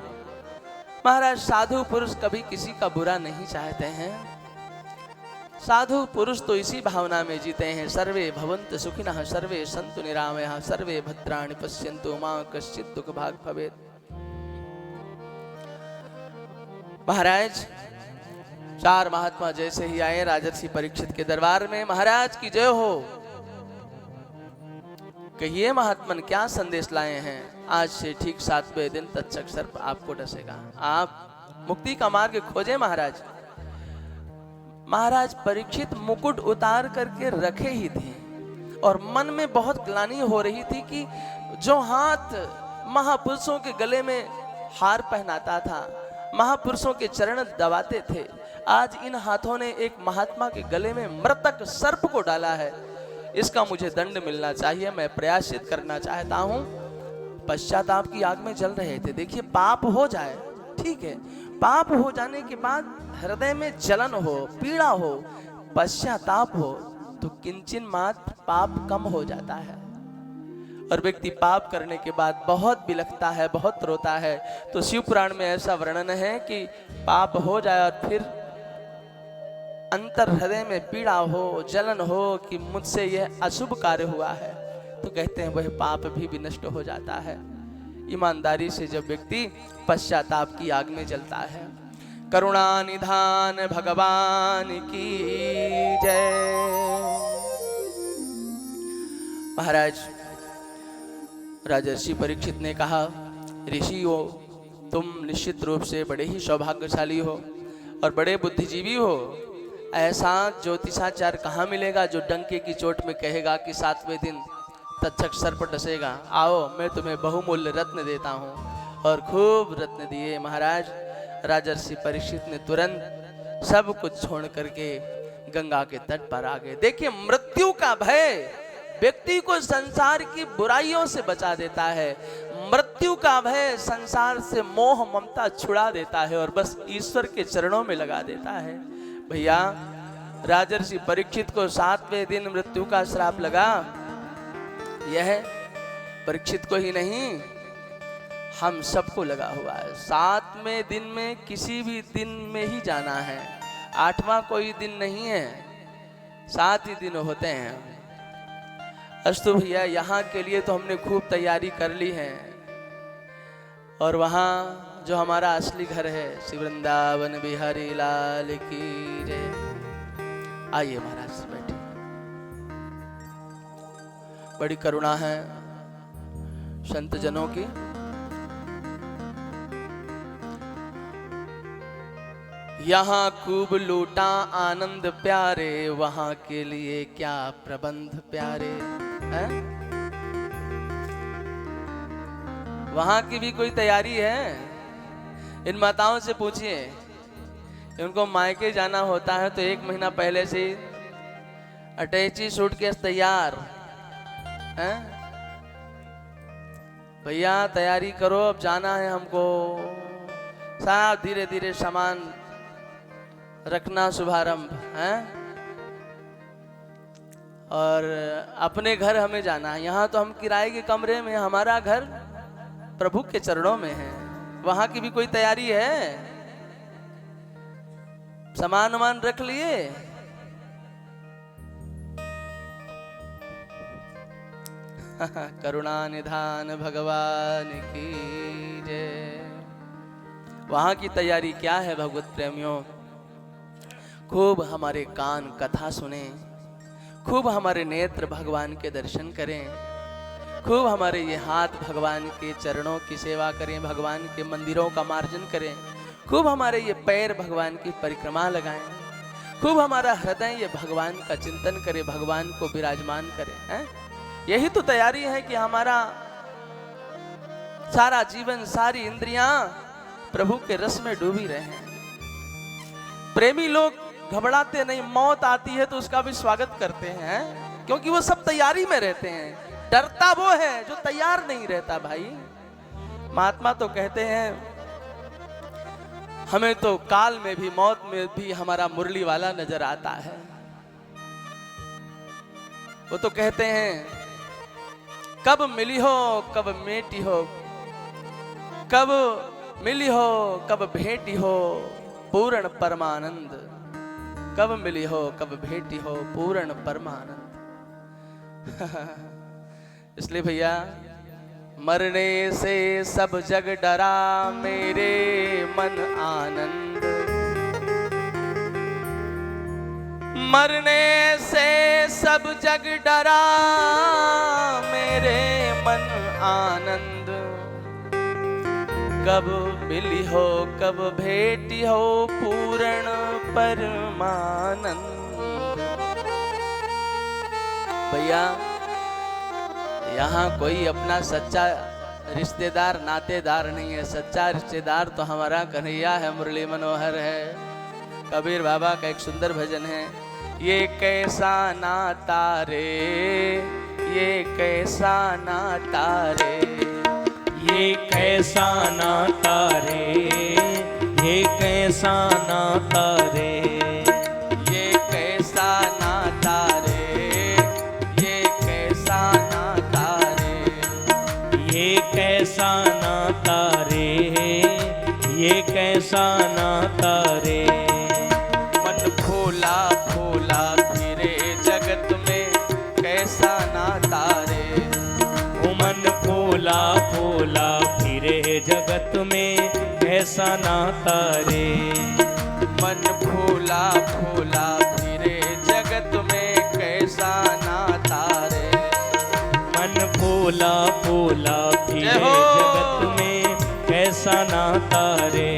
महाराज साधु पुरुष कभी किसी का बुरा नहीं चाहते हैं। साधु पुरुष तो इसी भावना में जीते हैं, सर्वे भवन्तु सुखिनः सर्वे सन्तु निरामयः सर्वे भद्राणि पश्यन्तु मा कश्चित् दुःख भाग् भवेत्। महाराज 4 महात्मा जैसे ही आए राजर्षि परीक्षित के दरबार में, महाराज की जय हो। कहिए महात्मन क्या संदेश लाए हैं? आज से ठीक 7वें दिन तक्षक सर्प आपको डसेगा, आप मुक्ति का मार्ग खोजे महाराज। महाराज परीक्षित मुकुट उतार करके रखे ही थे और मन में बहुत ग्लानि हो रही थी कि जो हाथ महापुरुषों के गले में हार पहनाता था, महापुरुषों के चरण दबाते थे, आज इन हाथों ने एक महात्मा के गले में मृतक सर्प को डाला है। इसका मुझे दंड मिलना चाहिए, मैं प्रयासित करना चाहता हूं। पश्चाताप की आग में जल रहे थे। देखिए पाप हो जाए ठीक है, पाप हो जाने के बाद हृदय में जलन हो, पीड़ा हो, पश्चाताप हो तो किंचन मात्र पाप कम हो जाता है। और व्यक्ति पाप करने के बाद बहुत बिलखता है, बहुत रोता है। तो शिव पुराण में ऐसा वर्णन है कि पाप हो जाए और फिर अंतर हृदय में पीड़ा हो, जलन हो कि मुझसे यह अशुभ कार्य हुआ है, तो कहते हैं वह पाप भी नष्ट हो जाता है। ईमानदारी से जब व्यक्ति पश्चाताप की आग में जलता है। करुणा निधान भगवान की जय। महाराज राजर्षि परीक्षित ने कहा, ऋषियों तुम निश्चित रूप से बड़े ही सौभाग्यशाली हो और बड़े बुद्धिजीवी हो। ऐसा ज्योतिषाचार्य कहाँ मिलेगा जो डंके की चोट में कहेगा कि 7वें दिन तक्षक सर्प डसेगा। आओ मैं तुम्हें बहुमूल्य रत्न देता हूँ। और खूब रत्न दिए। महाराज राजर्षि परीक्षित ने तुरंत सब कुछ छोड़ करके गंगा के तट पर आ गए। देखिए मृत्यु का भय व्यक्ति को संसार की बुराइयों से बचा देता है। मृत्यु का भय संसार से मोह ममता छुड़ा देता है और बस ईश्वर के चरणों में लगा देता है। भैया राजर्षि परीक्षित को 7वें दिन मृत्यु का श्राप लगा। यह परीक्षित को ही नहीं हम सबको लगा हुआ है। 7वें दिन में किसी भी दिन में ही जाना है, 8वां कोई दिन नहीं है, 7 ही दिन होते हैं। अस्तु भैया यहाँ के लिए तो हमने खूब तैयारी कर ली है और वहाँ जो हमारा असली घर है श्री वृंदावन बिहारी लाल की जय। आइए महाराज बैठे। बड़ी करुणा है संत जनों की। यहाँ खूब लूटा आनंद प्यारे, वहाँ के लिए क्या प्रबंध प्यारे हैं? वहाँ की भी कोई तैयारी है? इन माताओं से पूछिए, उनको मायके जाना होता है तो 1 महीना पहले से अटैची सूटकेस तैयार हैं? भैया तैयारी करो, अब जाना है हमको। साहब धीरे धीरे सामान रखना शुभारंभ है। और अपने घर हमें जाना है। यहाँ तो हम किराए के कमरे में, हमारा घर प्रभु के चरणों में है। वहां की भी कोई तैयारी है? सामान वामान रख लिए? करुणा निधान भगवान की जय। वहां की तैयारी क्या है भगवत प्रेमियों? खूब हमारे कान कथा सुने, खूब हमारे नेत्र भगवान के दर्शन करें, खूब हमारे ये हाथ भगवान के चरणों की सेवा करें, भगवान के मंदिरों का मार्जन करें, खूब हमारे ये पैर भगवान की परिक्रमा लगाएं, खूब हमारा हृदय ये भगवान का चिंतन करे, भगवान को विराजमान करे हैं? यही तो तैयारी है कि हमारा सारा जीवन, सारी इंद्रियां प्रभु के रस में डूबी रहे। प्रेमी लोग घबराते नहीं। मौत आती है तो उसका भी स्वागत करते हैं, क्योंकि वो सब तैयारी में रहते हैं। डरता वो है जो तैयार नहीं रहता भाई। महात्मा तो कहते हैं हमें तो काल में भी, मौत में भी हमारा मुरली वाला नजर आता है। वो तो कहते हैं कब मिली हो कब मेटी हो, कब मिली हो कब भेटी हो पूर्ण परमानंद, कब मिली हो कब भेटी हो पूर्ण परमानंद। इसलिए भैया मरने से सब जग डरा मेरे मन आनंद, मरने से सब जग डरा मेरे मन आनंद, कब मिली हो कब भेटी हो पूर्ण परमानंद। भैया यहाँ कोई अपना सच्चा रिश्तेदार नातेदार नहीं है, सच्चा रिश्तेदार तो हमारा कन्हैया है, मुरली मनोहर है। कबीर बाबा का एक सुंदर भजन है, ये कैसा नाता रे, ये कैसा नाता रे, ये कैसा नाता रे, ये कैसा नाता रे, ये कैसा नाता रे, ये कैसा नाता रे, ये कैसा नाता रे, ये कैसा नाता रे। मन फूला फूला फिरे जगत में कैसा नाता रे, ओ मन फूला फूला फिरे जगत में कैसा नाता रे, मन फूला फूला फिरे जगत में कैसा नाता रे, मन फूला फूला फिरे जय हो। जगत में कैसा नाता रे।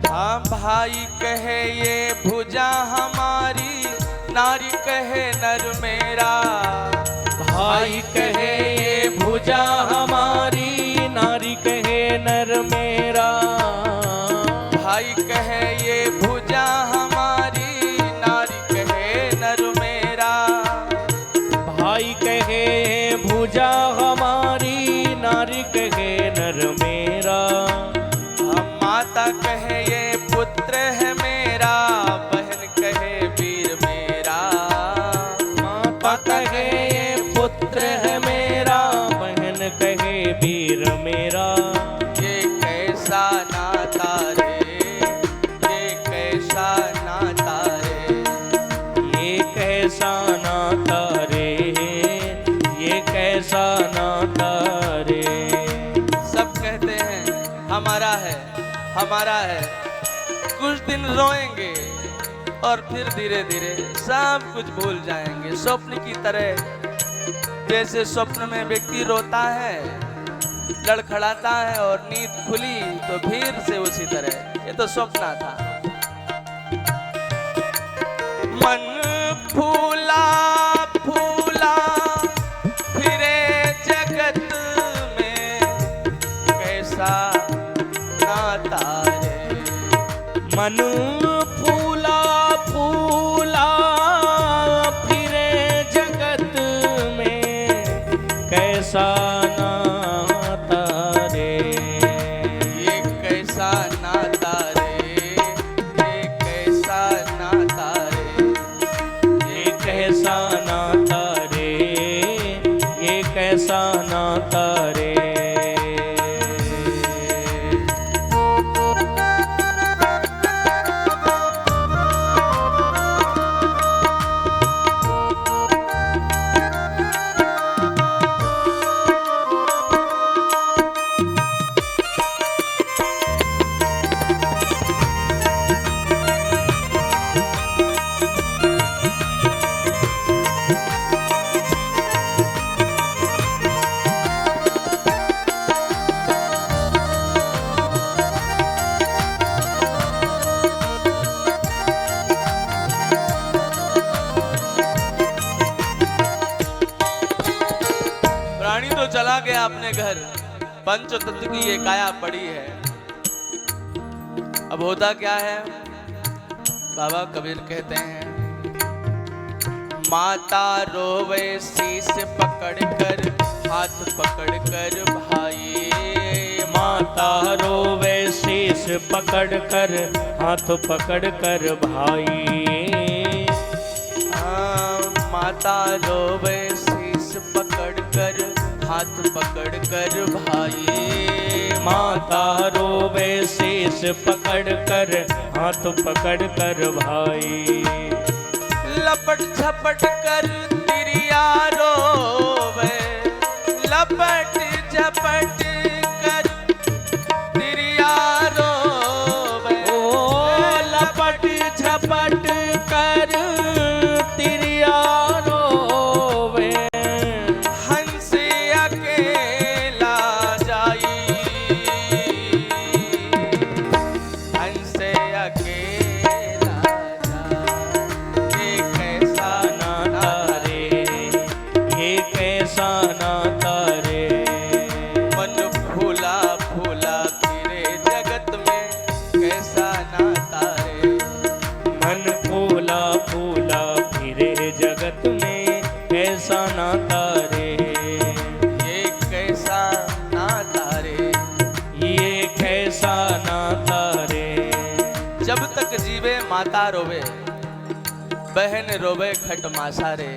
हाँ भाई कहे ये भुजा हमारी, नारी कहे नर मेरा, भाई कहे ये भुजा हमारी, नारी कहे नर मेरा, भाई कहे ये भुजा हमारी, नारी कहे नर मेरा, भाई कहे ये भुजा हमारी, नारी कहे नर मेरा, हम माता कहे ये पुत्र है मेरा, बहन कहे वीर मेरा, माता कहे ये पुत्र है मेरा, बहन कहे वीर मेरा। ये कैसा नाता रे, ये कैसा नाता रे, ये कैसा नाता रे, ये कैसा नाता रे। सब कहते हैं हमारा है हमारा है, कुछ दिन रोएंगे और फिर धीरे धीरे सब कुछ भूल जाएंगे। स्वप्न की तरह, जैसे स्वप्न में व्यक्ति रोता है, लड़खड़ाता है और नींद खुली तो फिर से उसी तरह। ये तो स्वप्न था। मन फूला फूला फिरे जगत में कैसा नाता रे, मन फूला फूला फिरे जगत में कैसा नाता रे, ये कैसा नाता रे, ये कैसा नाता रे, ये कैसा नाता रे, ये कैसा नाता रे। अपने घर, पंचो तत्व की ये काया पड़ी है। अब होता क्या है, बाबा कबीर कहते हैं, माता रोवे शीश पकड़कर, हाथ पकड़कर भाई। माता रोवे शीश पकड़कर, हाथ पकड़कर भाई। माता रोवे शीश पकड़कर, हाथ पकड़कर भाई। माता रोवे शीश पकड़कर, हाथ पकड़कर भाई। लपट झपट कर तिरिया रोवे, लपट झपट कर तिरिया रोवे। ओ लपट झपट कर तिरिया रोवे। हंस अकेला जाई, हंस अकेला जाई। ये कैसा नाता रे, ये कैसा नाता रे। मन फूला फूला फिरे जगत में, कैसा नाता रे। मन फूला फूला फिरे जगत में, कैसा नाता रे। ये कैसा नाता रे। ये कैसा नाता रे। जब तक जीवे माता रोवे, बहन रोवे खट मासा रे।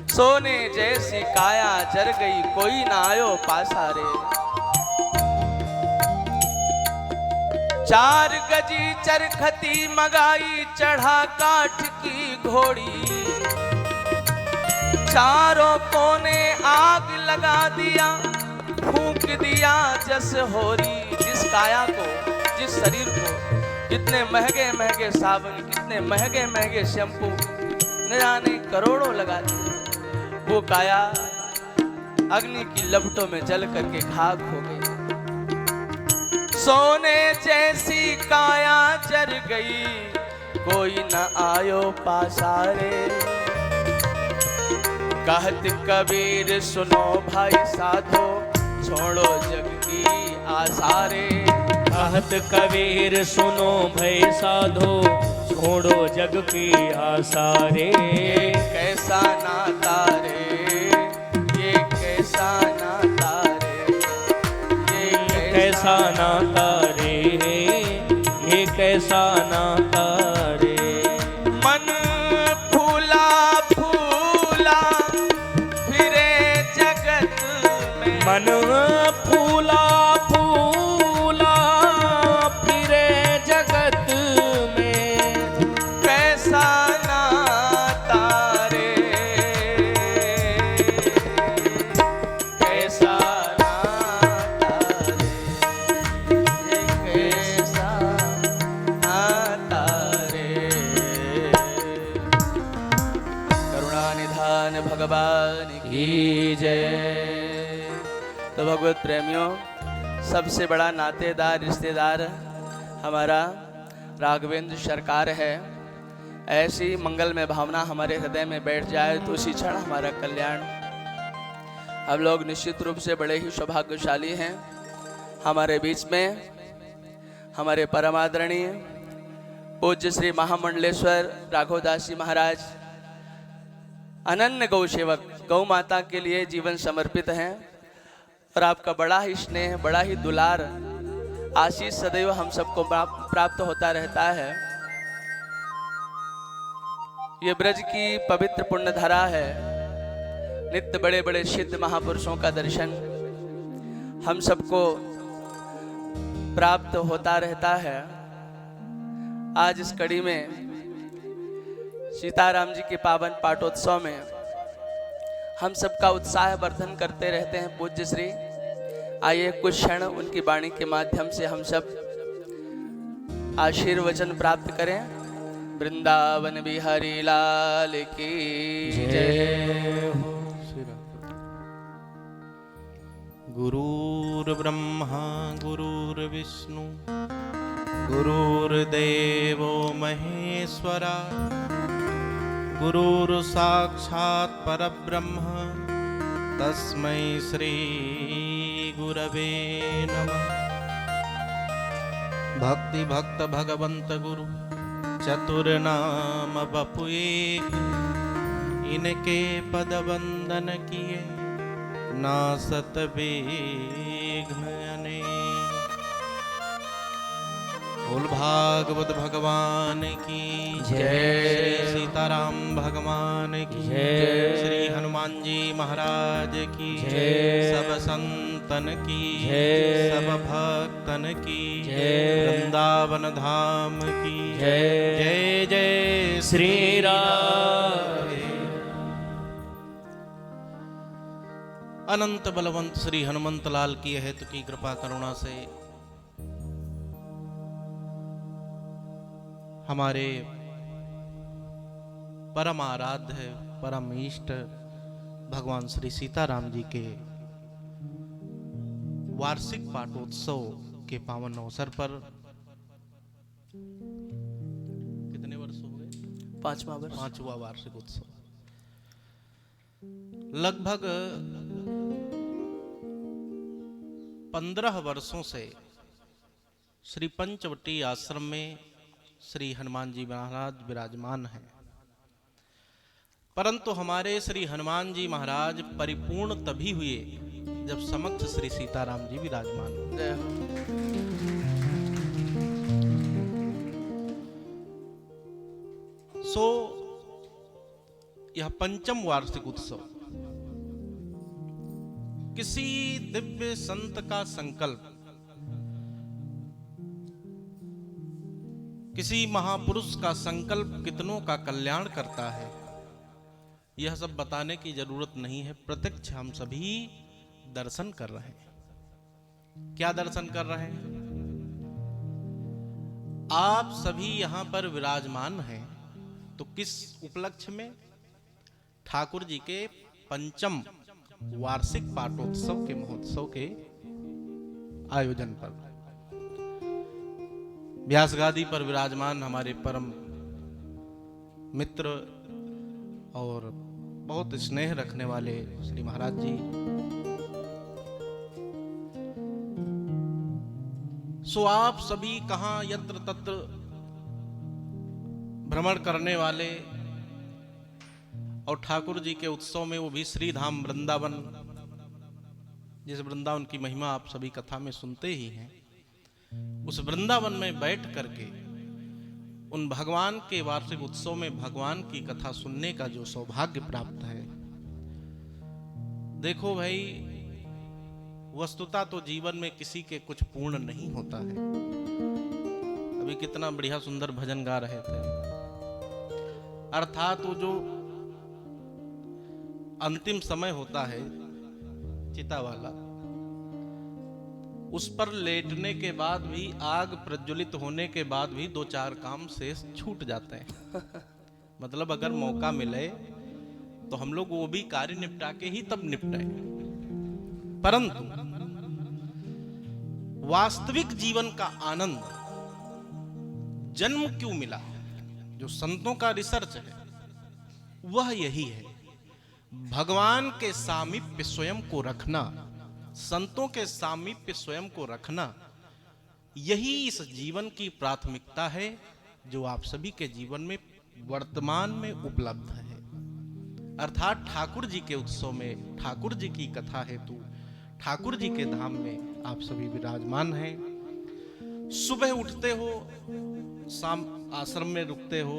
सोने जैसी काया जर गई, कोई ना आयो पासा रे। चार गजी चरखती मगाई, चढ़ा काठ की घोड़ी। चारों कोने आग लगा दिया, फूंक दिया जस होरी। जिस काया को, जिस शरीर को कितने महंगे महंगे साबुन, कितने महंगे महंगे शैम्पू, न जाने करोड़ों लगा दिए, वो काया अग्नि की लपटों में जल करके खाक हो गई। सोने जैसी काया जर गई, कोई न आयो पासारे। कहत कबीर सुनो भाई साधो, छोड़ो जग की आसारे। कहत कबीर सुनो भय साधो, छोड़ो जग की आशा रे। ये कैसा नाता रे, ये कैसा नाता रे। ये कैसा नाता रे, ये कैसा नाता रे। मन फूला फूला फिरे जगत में। मन फूला फूला फिरे जगत में, कैसा नाता रे, कैसा नाता रे। ये कैसा नाता रे। करुणानिधान भगवान की जय। तो भगवत प्रेमियों, सबसे बड़ा नातेदार रिश्तेदार हमारा राघवेंद्र सरकार है। ऐसी मंगलमय भावना हमारे हृदय में बैठ जाए तो उसी क्षण हमारा कल्याण। हम लोग निश्चित रूप से बड़े ही सौभाग्यशाली हैं। हमारे बीच में हमारे परम आदरणीय पूज्य श्री महामंडलेश्वर राघवदास जी महाराज अनन्य गौ सेवक, गौ माता के लिए जीवन समर्पित हैं। और आपका बड़ा ही स्नेह, बड़ा ही दुलार, आशीष सदैव हम सबको प्राप्त होता रहता है। ये ब्रज की पवित्र पुण्य धारा है। नित्य बड़े बड़े सिद्ध महापुरुषों का दर्शन हम सबको प्राप्त होता रहता है। आज इस कड़ी में सीताराम जी के पावन पाटोत्सव में हम सबका उत्साह वर्धन करते रहते हैं पूज्य श्री। आइए कुछ क्षण उनकी वाणी के माध्यम से हम सब आशीर्वचन प्राप्त करें। वृंदावन बिहारी लाल की जय। गुरुर्ब्रह्मा गुरुर्विष्णु गुरुर्देवो महेश्वरा गुरुर्साक्षात् परब्रह्म तस्मै श्री गुरवे नमः। भक्ति भक्त भगवंत गुरु चतुर नाम बपु एक, इनके पद वंदन किए नासत विघ्न अनेक। बोल भागवत भगवान की जय। श्री सीताराम भगवान की जय। श्री हनुमान जी महाराज की जय। सब संतन की जय। सब भक्तन की जय। वृंदावन धाम की जय। जय जय श्री राम। अनंत बलवंत श्री हनुमंत लाल की हेत की कृपा करुणा से हमारे परम आराध्य परम इष्ट भगवान श्री सीताराम जी के वार्षिक पाठोत्सव के पावन अवसर पर कितने वर्ष हो गए? 5वां वर्ष। 5वां वार्षिक उत्सव। लगभग 15 वर्षों से श्री पंचवटी आश्रम में श्री हनुमान जी महाराज विराजमान हैं, परंतु हमारे श्री हनुमान जी महाराज परिपूर्ण तभी हुए जब समक्ष श्री सीताराम जी विराजमान हुए। जय हो। सो यह पंचम वार्षिक उत्सव किसी दिव्य संत का संकल्प, किसी महापुरुष का संकल्प कितनों का कल्याण करता है, यह सब बताने की जरूरत नहीं है। प्रत्यक्ष हम सभी दर्शन कर रहे हैं। क्या दर्शन कर रहे हैं? आप सभी यहां पर विराजमान हैं तो किस उपलक्ष्य में? ठाकुर जी के पंचम वार्षिक पाठोत्सव के महोत्सव के आयोजन पर। व्यास गादी पर विराजमान हमारे परम मित्र और बहुत स्नेह रखने वाले श्री महाराज जी, सो आप सभी कहां यत्र तत्र भ्रमण करने वाले और ठाकुर जी के उत्सव में, वो भी श्री धाम वृंदावन, जिस वृंदावन की महिमा आप सभी कथा में सुनते ही हैं, उस वृंदावन में बैठ करके उन भगवान के वार्षिक उत्सव में भगवान की कथा सुनने का जो सौभाग्य प्राप्त है। देखो भाई, वस्तुतः तो जीवन में किसी के कुछ पूर्ण नहीं होता है। अभी कितना बढ़िया सुंदर भजन गा रहे थे। अर्थात वो जो अंतिम समय होता है चिता वाला, उस पर लेटने के बाद भी, आग प्रज्वलित होने के बाद भी 2-4 काम शेष छूट जाते हैं। मतलब अगर मौका मिले तो हम लोग वो भी कार्य निपटा के ही तब निपटाएं। परंतु वास्तविक जीवन का आनंद जन्म क्यों मिला, जो संतों का रिसर्च है वह यही है, भगवान के सामीप्य स्वयं को रखना, संतों के सामीप्य स्वयं को रखना, यही इस जीवन की प्राथमिकता है जो आप सभी के जीवन में वर्तमान में उपलब्ध है। अर्थात ठाकुर जी के उत्सव में, ठाकुर जी की कथा हेतु, ठाकुर जी के धाम में आप सभी विराजमान हैं। सुबह उठते हो, शाम आश्रम में रुकते हो,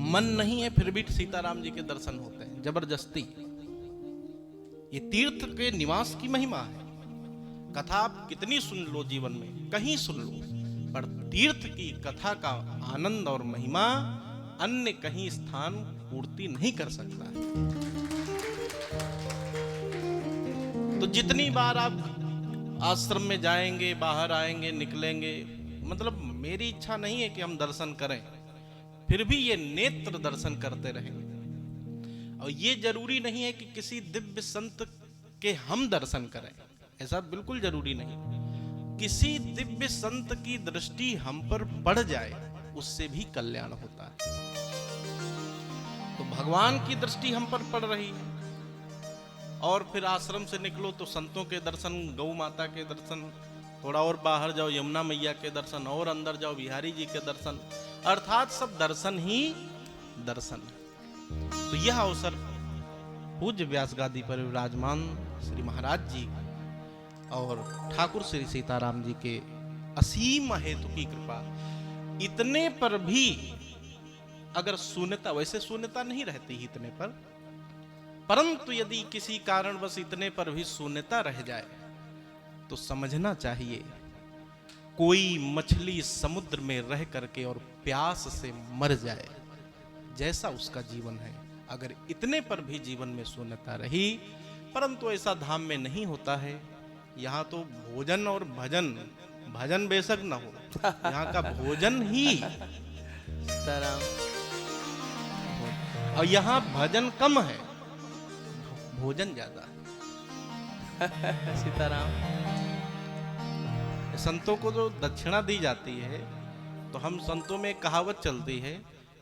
मन नहीं है फिर भी सीताराम जी के दर्शन होते हैं जबरदस्ती। ये तीर्थ के निवास की महिमा है। कथा आप कितनी सुन लो जीवन में, कहीं सुन लो, पर तीर्थ की कथा का आनंद और महिमा अन्य कहीं स्थान पूर्ति नहीं कर सकता है। तो जितनी बार आप आश्रम में जाएंगे, बाहर आएंगे, निकलेंगे, मतलब मेरी इच्छा नहीं है कि हम दर्शन करें, फिर भी ये नेत्र दर्शन करते रहेंगे। और ये जरूरी नहीं है कि किसी दिव्य संत के हम दर्शन करें, ऐसा बिल्कुल जरूरी नहीं। किसी दिव्य संत की दृष्टि हम पर पड़ जाए, उससे भी कल्याण होता है। तो भगवान की दृष्टि हम पर पड़ रही है, और फिर आश्रम से निकलो तो संतों के दर्शन, गौ माता के दर्शन, थोड़ा और बाहर जाओ यमुना मैया के दर्शन, और अंदर जाओ बिहारी जी के दर्शन, अर्थात सब दर्शन ही दर्शन। तो यह अवसर पूज्य व्यास गादी पर विराजमान श्री महाराज जी और ठाकुर श्री सीताराम जी के असीम हेतु की कृपा, इतने पर भी अगर शून्यता, वैसे शून्यता नहीं रहती ही इतने पर, परंतु यदि किसी कारणवश इतने पर भी शून्यता रह जाए तो समझना चाहिए कोई मछली समुद्र में रह करके और प्यास से मर जाए, जैसा उसका जीवन है। अगर इतने पर भी जीवन में शून्यता रही, परंतु ऐसा धाम में नहीं होता है। यहाँ तो भोजन और भजन, भजन बेशक न हो, यहाँ का भोजन ही, सीताराम। और यहाँ भजन कम है, भोजन ज्यादा है। सीताराम। संतों को जो दक्षिणा दी जाती है, तो हम संतों में कहावत चलती है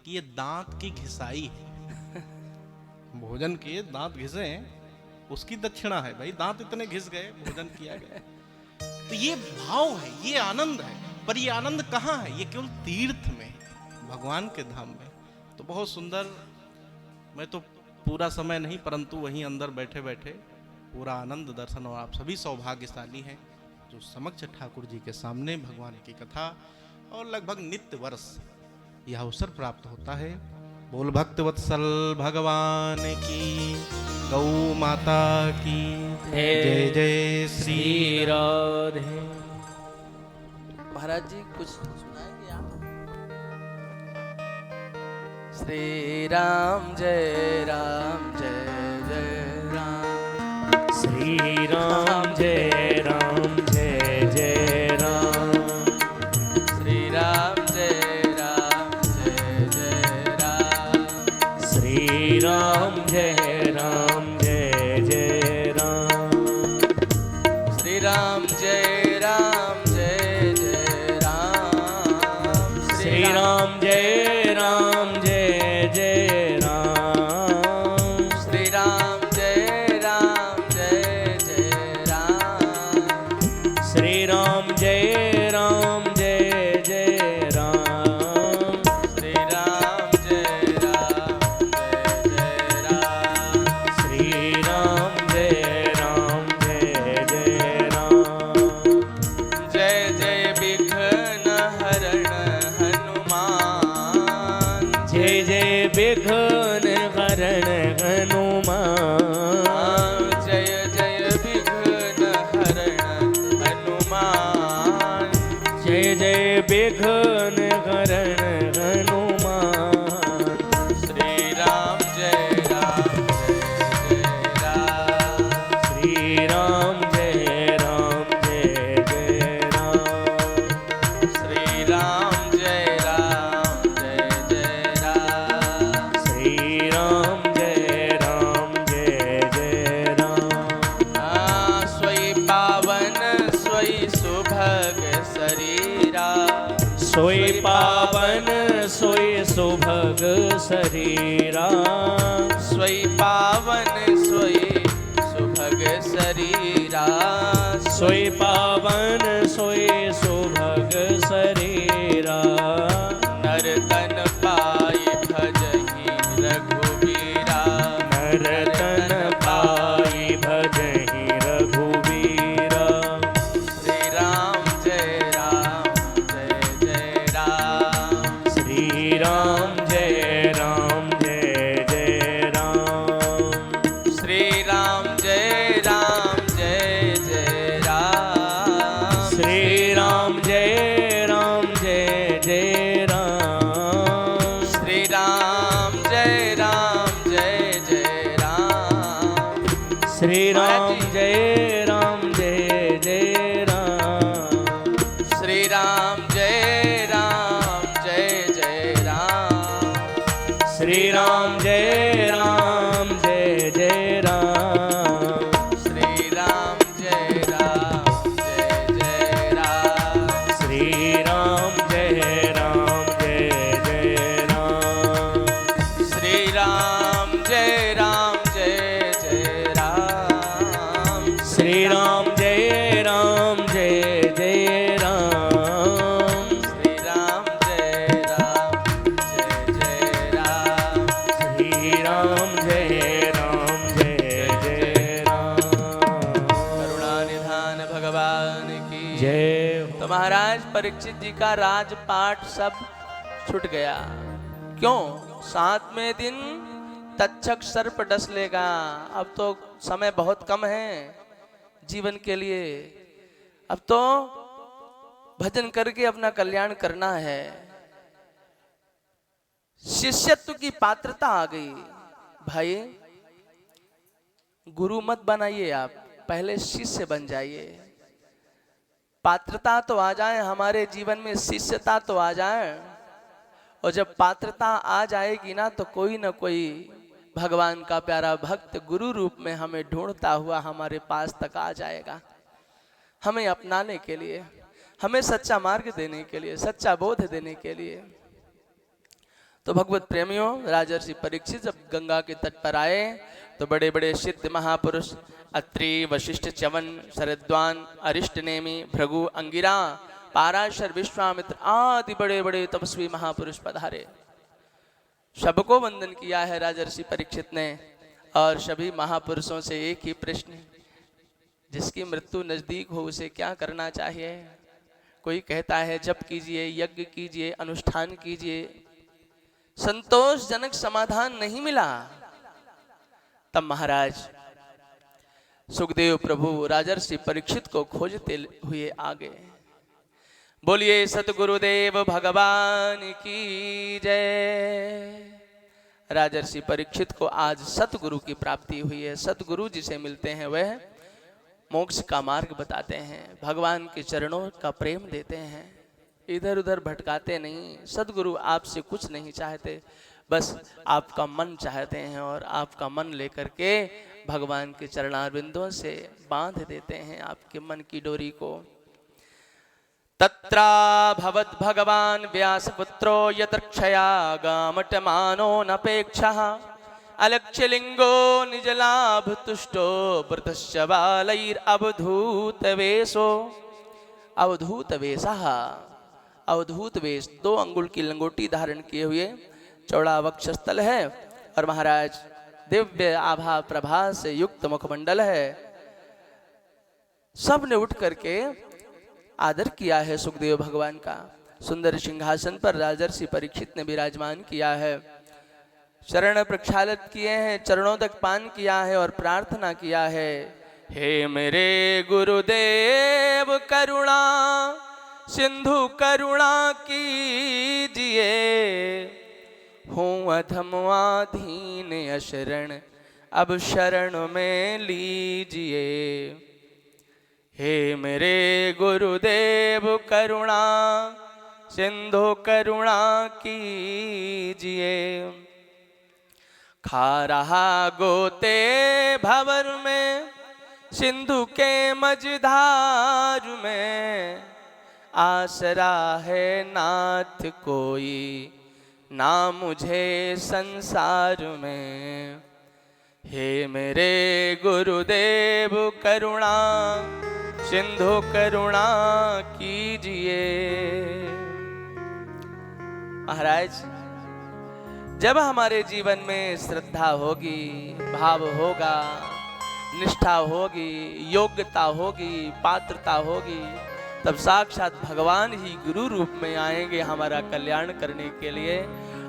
कि ये दांत की घिसाई है। भोजन किए, दांत घिसे हैं, उसकी दक्षिणा है। भाई दांत इतने घिस गए, भोजन किया गया। तो ये भाव है, ये आनंद है। पर ये आनंद कहाँ है? ये केवल तीर्थ में, भगवान के धाम में। तो बहुत सुंदर, मैं तो पूरा समय नहीं, परंतु वहीं अंदर बैठे बैठे पूरा आनंद दर्शन, और आप सभी सौभाग्यशाली हैं जो समक्ष ठाकुर जी के सामने भगवान की कथा और लगभग नित्य वर्ष यह अवसर प्राप्त होता है। बोल भक्तवत्सल भगवान की, गौ माता की जय जय श्री राधे। महाराज जी कुछ सुनाएंगे आप? श्री राम जय राम जय जय राम, श्री राम जय राम जय जय राम, श्री राम जय राम जय जय राम, श्री राम जय राम जय जय राम, श्री राम जय राम जय जय राम, श्री राम जय राम जय जय राम, श्री राम जय राम जय जय राम, श्री राम जय राम जय जय राम, श्री राम जय राम जय जय राम, श्री राम जय राम जय जय राम, जय जय विघ्न हरण हनुमान, जय जय विघ्न हरण हनुमान, जय जय विघ्न हरण हनुमान, जय जय विघ्न हरण हनुमान, श्री राम जय राम जय जय राम, श्री राम जय राम जय जय राम, श्री राम जय राम जय जय राम, श्री राम जय राम जय जय राम, सोई पावन सोई सुभग शरीरा, सोई पावन सोई सुभग शरीरा, सोई पावन सोई सुभग शरीरा, सोई पावन सोई सुभग शरीरा, नर तन पाई भजहि रघुबीरा, नर तन पाई भजहि रघुबीरा, श्री राम जय राम जय जय राम, श्री राम जय राम जय जय राम, श्री राम जय राम जय जय राम, श्री राम जय राम जय जय राम, श्री राम जय राम जय जय राम, श्री राम जय राम जय जय राम, श्री राम जय राम जय जय राम, श्री राम जय राम जय जय राम, श्री राम जय राम जय जय राम, श्री राम जय राम जय जय राम, श्री राम जय राम जय जय राम, राम जय राम जय जय राम। करुणा निधान भगवान की जय हो। तो महाराज परीक्षित जी का राजपाट सब छूट गया। क्यों? 7वें दिन तक्षक सर्प डस लेगा। अब तो समय बहुत कम है जीवन के लिए, अब तो भजन करके अपना कल्याण करना है। शिष्यत्व की पात्रता आ गई। भाई गुरु मत बनाइए, आप पहले शिष्य बन जाइए। पात्रता तो आ जाए हमारे जीवन में, शिष्यता तो आ जाए, और जब पात्रता आ जाएगी ना तो कोई ना कोई भगवान का प्यारा भक्त गुरु रूप में हमें ढूंढता हुआ हमारे पास तक आ जाएगा, हमें अपनाने के लिए, हमें सच्चा मार्ग देने के लिए, सच्चा बोध देने के लिए। तो भगवत प्रेमियों, राजर्षि परीक्षित जब गंगा के तट पर आए तो बड़े बड़े सिद्ध महापुरुष अत्रि, वशिष्ठ, च्यवन, शरद्वान, अरिष्ट नेमि, भृगु, अंगिरा, पाराशर, विश्वामित्र आदि बड़े बड़े तपस्वी महापुरुष पधारे। सबको वंदन किया है राजर्षि परीक्षित ने। और सभी महापुरुषों से एक ही प्रश्न, जिसकी मृत्यु नजदीक हो उसे क्या करना चाहिए? कोई कहता है जप कीजिए, यज्ञ कीजिए, अनुष्ठान कीजिए। संतोषजनक समाधान नहीं मिला। तब महाराज सुखदेव प्रभु राजर्षि परीक्षित को खोजते हुए आ गए। बोलिए सतगुरुदेव भगवान की जय। राजर्षि परीक्षित को आज सतगुरु की प्राप्ति हुई है। सतगुरु जिसे मिलते हैं वह मोक्ष का मार्ग बताते हैं, भगवान के चरणों का प्रेम देते हैं, इधर उधर भटकाते नहीं। सतगुरु आपसे कुछ नहीं चाहते, बस आपका मन चाहते हैं और आपका मन लेकर के भगवान के चरणारविंदों से बांध देते हैं आपके मन की डोरी को। तत्रा भवत भगवान व्यासपुत्रो यत्रक्षया गामटमानो नपेक्षः अलक्ष्यलिंगो निजलाभ तुष्टो वृतश्च बालैरवधूत वेशो। अवधूत वेशः, अवधूत वेश, 2 अंगुल की लंगोटी धारण किए हुए, चौड़ा वक्षस्थल है और महाराज दिव्य आभा प्रभा से युक्त मुखमंडल है। सब ने उठ करके आदर किया है सुखदेव भगवान का। सुंदर सिंहासन पर राजर्षि परीक्षित ने विराजमान किया है। शरण प्रक्षालित किए हैं, चरणों तक पान किया है और प्रार्थना किया है, हे मेरे गुरुदेव करुणा सिंधु करुणा कीजिए, हूँ अधमवाधीन अशरण अब शरण में लीजिए। हे मेरे गुरुदेव करुणा सिंधु करुणा कीजिए। खा रहा गोते भंवर में सिंधु के मझधार में, आसरा है नाथ कोई ना मुझे संसार में। हे मेरे गुरुदेव करुणा सिंधु करुणा कीजिए। महाराज जब हमारे जीवन में श्रद्धा होगी, भाव होगा, निष्ठा होगी, योग्यता होगी, पात्रता होगी, तब साक्षात भगवान ही गुरु रूप में आएंगे हमारा कल्याण करने के लिए।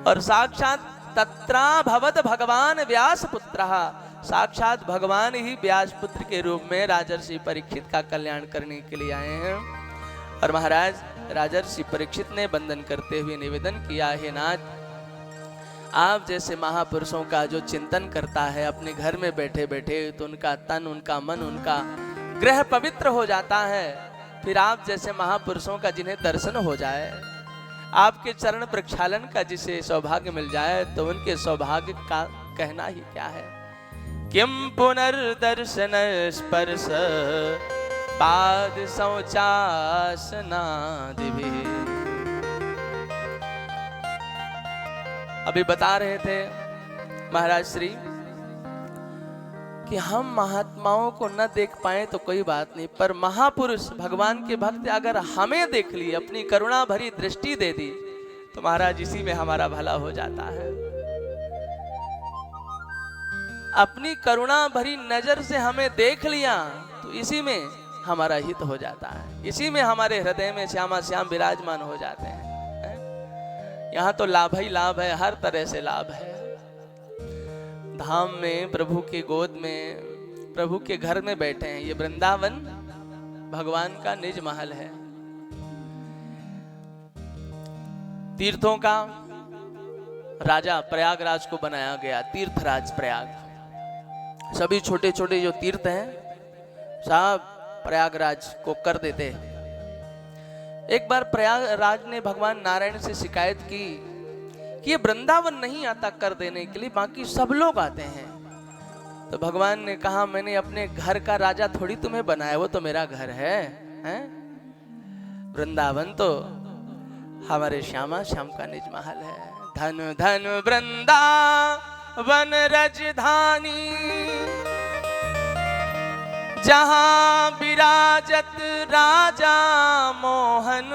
और साक्षात तत्रा भवत भगवान व्यास पुत्र, साक्षात भगवान ही व्यास पुत्र के रूप में राजर्षि परीक्षित का कल्याण करने के लिए आए हैं। और महाराज राजर्षि परीक्षित ने वंदन करते हुए निवेदन किया, है नाथ आप जैसे महापुरुषों का जो चिंतन करता है अपने घर में बैठे बैठे, तो उनका तन, उनका मन, उनका गृह पवित्र हो जाता है। फिर आप जैसे महापुरुषों का जिन्हें दर्शन हो जाए, आपके चरण प्रक्षालन का जिसे सौभाग्य मिल जाए, तो उनके सौभाग्य का कहना ही क्या है। किम पुनर्दर्शन स्पर्श पाद शौचासनादिभिः। अभी बता रहे थे महाराज श्री कि हम महात्माओं को न देख पाए तो कोई बात नहीं, पर महापुरुष भगवान के भक्त अगर हमें देख लिए, अपनी करुणा भरी दृष्टि दे दी, तो महाराज इसी में हमारा भला हो जाता है। अपनी करुणा भरी नजर से हमें देख लिया तो इसी में हमारा हित हो जाता है, इसी में हमारे हृदय में श्यामा श्याम विराजमान हो जाते हैं। यहाँ तो लाभ ही लाभ है, हर तरह से लाभ है। धाम में प्रभु की गोद में प्रभु के घर में बैठे हैं। ये वृंदावन भगवान का निज महल है। तीर्थों का राजा प्रयागराज को बनाया गया, तीर्थराज प्रयाग। सभी छोटे छोटे जो तीर्थ हैं सब प्रयागराज को कर देते। एक बार प्रयागराज ने भगवान नारायण से शिकायत की कि ये वृंदावन नहीं आता कर देने के लिए, बाकी सब लोग आते हैं। तो भगवान ने कहा मैंने अपने घर का राजा थोड़ी तुम्हें बनाया, वो तो मेरा घर है, हैं? वृंदावन तो हमारे श्यामा श्याम का निज महल है। धन धन वृंदावन रजधानी, जहां विराजत राजा मोहन,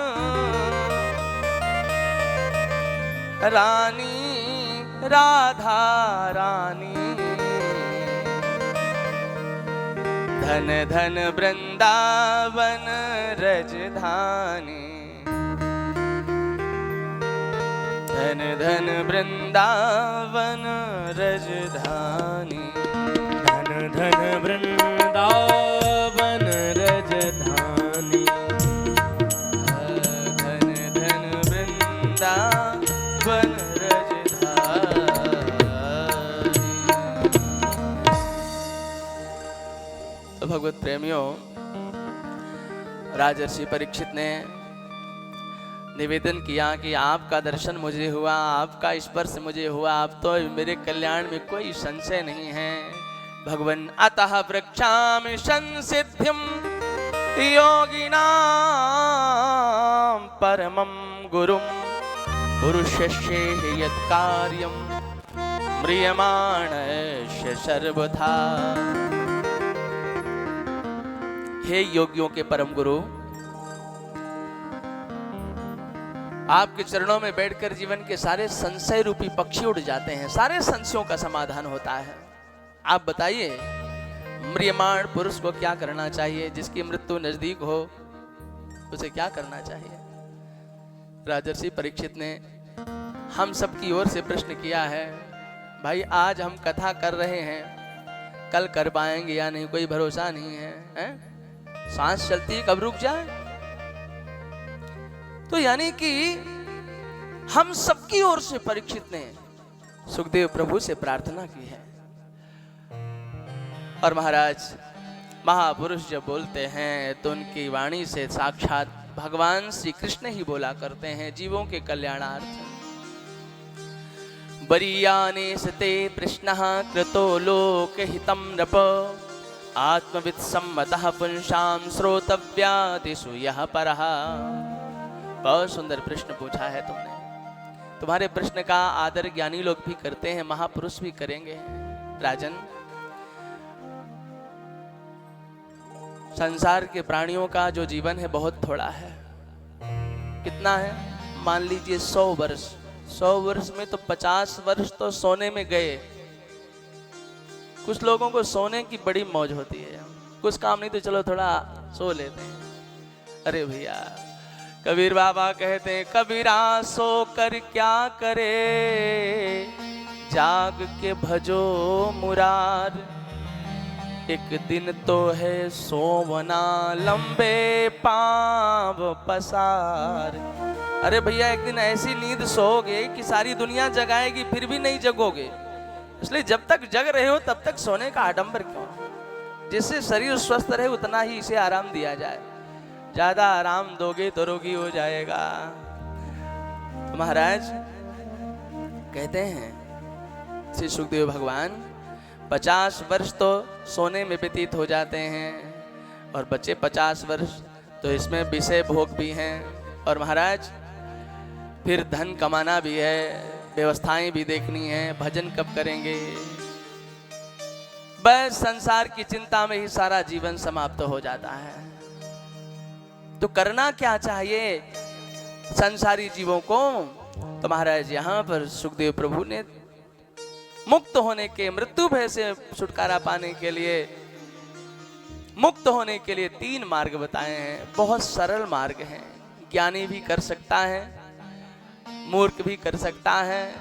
रानी राधा रानी। धन धन वृंदावन रजधानी, धन धन वृंदावन रजधानी। धन धन वृंदावन रजधानी, धन धन वृंदावन रजधानी। तो भगवत प्रेमियों, राजर्षि परीक्षित ने निवेदन किया कि आपका दर्शन मुझे हुआ, आपका स्पर्श मुझे हुआ, आप तो मेरे कल्याण में कोई संशय नहीं है। भगवन् अतः वृक्षामि संसिद्धिं योगिनां परमं गुरुं, पुरुषस्य यत् कार्यं म्रियमाणस्य सर्वथा। हे योगियों के परम गुरु, आपके चरणों में बैठकर जीवन के सारे संशय रूपी पक्षी उड़ जाते हैं, सारे संशयों का समाधान होता है। आप बताइए म्रियमाण पुरुष को क्या करना चाहिए, जिसकी मृत्यु नजदीक हो उसे क्या करना चाहिए? राजर्षि परीक्षित ने हम सब की ओर से प्रश्न किया है। भाई आज हम कथा कर रहे हैं, कल कर पाएंगे या नहीं कोई भरोसा नहीं है, हैं? सांस चलती है कब रुक जाए। तो यानी कि हम सबकी ओर से परीक्षित ने सुखदेव प्रभु से प्रार्थना की है। और महाराज महापुरुष जब बोलते हैं तो उनकी वाणी से साक्षात भगवान श्री कृष्ण ही बोला करते हैं जीवों के कल्याणार्थ। बरीयाने सते प्रश्नः कृतो लोकहितं नृप, आत्मवित् सम्मतः पुंसां श्रोतव्यादिषु यः परः। बहुत सुंदर प्रश्न पूछा है तुमने। तुम्हारे प्रश्न का आदर ज्ञानी लोग भी करते हैं, महापुरुष भी करेंगे। राजन, संसार के प्राणियों का जो जीवन है बहुत थोड़ा है। कितना है? मान लीजिए 100 वर्ष। 100 वर्ष में तो 50 वर्ष तो सोने में गए। कुछ लोगों को सोने की बड़ी मौज होती है, कुछ काम नहीं तो चलो थोड़ा सो लेते हैं। अरे भैया, कबीर बाबा कहते हैं कबीरा सो कर क्या करे, जाग के भजो मुरार। एक दिन तो है सोवना लंबे पांव पसार। अरे भैया, एक दिन ऐसी नींद सोओगे कि सारी दुनिया जगाएगी फिर भी नहीं जगोगे। इसलिए जब तक जग रहे हो तब तक सोने का आडंबर क्यों? जिससे शरीर स्वस्थ रहे उतना ही इसे आराम दिया जाए। ज्यादा आराम दोगे तो रोगी हो जाएगा। तो महाराज कहते हैं श्री सुखदेव भगवान 50 वर्ष तो सोने में व्यतीत हो जाते हैं और बचे 50 वर्ष तो इसमें विषय भोग भी हैं। और महाराज फिर धन कमाना भी है, व्यवस्थाएं भी देखनी है, भजन कब करेंगे? बस संसार की चिंता में ही सारा जीवन समाप्त हो जाता है। तो करना क्या चाहिए संसारी जीवों को? तो महाराज यहाँ पर सुखदेव प्रभु ने मुक्त होने के, मृत्यु भय से छुटकारा पाने के लिए, मुक्त होने के लिए 3 मार्ग बताए हैं। बहुत सरल मार्ग हैं, ज्ञानी भी कर सकता है, मूर्ख भी कर सकता है,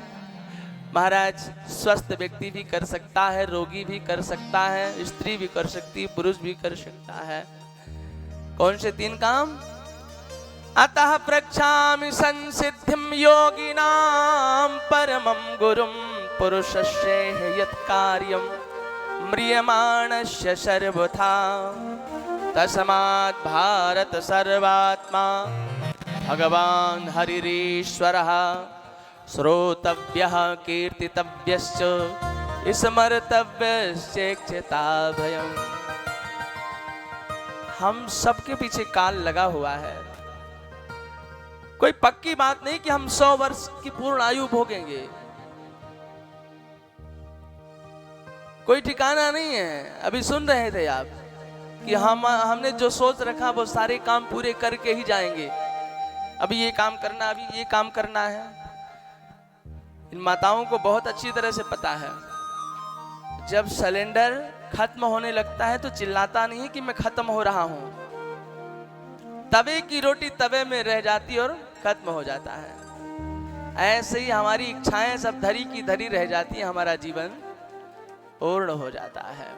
महाराज स्वस्थ व्यक्ति भी कर सकता है, रोगी भी कर सकता है, स्त्री भी कर सकती है, पुरुष भी कर सकता है। कौन से 3 काम? अतः प्रक्षामि संसिद्धिं योगिनां परमं गुरुं पुरुषस्य यत् कार्यं म्रियमाणस्य सर्वथा तस्मात् भारत सर्वात्मा भगवान् हरिरीश्वरः श्रोतव्यः कीर्तितव्यश्च स्मर्तव्यश्चेक्षिताभयम्। हम सबके पीछे काल लगा हुआ है। कोई पक्की बात नहीं कि हम 100 वर्ष की पूर्ण आयु भोगेंगे, कोई ठिकाना नहीं है। अभी सुन रहे थे आप कि हमने जो सोच रखा वो सारे काम पूरे करके ही जाएंगे। अभी ये काम करना, अभी ये काम करना है। इन माताओं को बहुत अच्छी तरह से पता है, जब सिलेंडर खत्म होने लगता है तो चिल्लाता नहीं है कि मैं खत्म हो रहा हूं। तवे की रोटी तवे में रह जाती और खत्म हो जाता है। ऐसे ही हमारी इच्छाएं सब धरी की धरी रह जाती है, हमारा जीवन पूर्ण हो जाता है।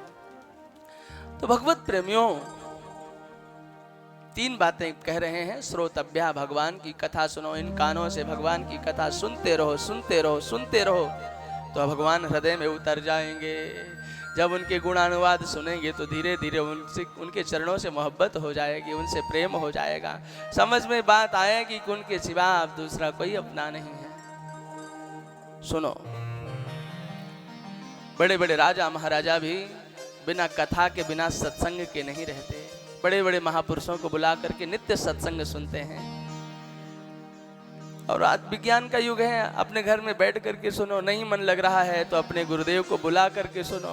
तो भगवत प्रेमियों 3 बातें कह रहे हैं। श्रोतव्या, भगवान की कथा सुनो, इन कानों से भगवान की कथा सुनते रहो, सुनते रहो, सुनते रहो, तो भगवान हृदय में उतर जाएंगे। जब उनके गुणानुवाद सुनेंगे तो धीरे धीरे उनसे, उनके चरणों से मोहब्बत हो जाएगी, उनसे प्रेम हो जाएगा। समझ में बात आएगी कि उनके सिवा आप दूसरा कोई अपना नहीं है। सुनो, बड़े बड़े राजा महाराजा भी बिना कथा के, बिना सत्संग के नहीं रहते। बड़े बड़े महापुरुषों को बुला करके नित्य सत्संग सुनते हैं। और आज विज्ञान का युग है, अपने घर में बैठ करके सुनो। नहीं मन लग रहा है तो अपने गुरुदेव को बुला करके सुनो।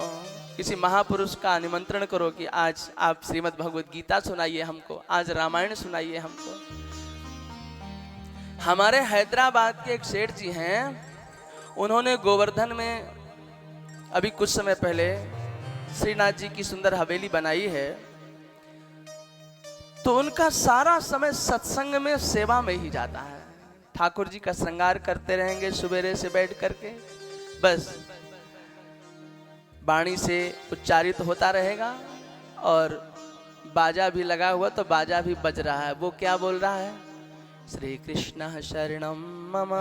किसी महापुरुष का निमंत्रण करो कि आज आप श्रीमद् भगवद गीता सुनाइए हमको, आज रामायण सुनाइए हमको। हमारे हैदराबाद के एक सेठ जी हैं, उन्होंने गोवर्धन में अभी कुछ समय पहले श्रीनाथ जी की सुंदर हवेली बनाई है। तो उनका सारा समय सत्संग में, सेवा में ही जाता है। ठाकुर जी का श्रृंगार करते रहेंगे सुबेरे से बैठ करके, बस वाणी से उच्चारित होता रहेगा और बाजा भी लगा हुआ, तो बाजा भी बज रहा है। वो क्या बोल रहा है? श्री कृष्ण शरणम मम,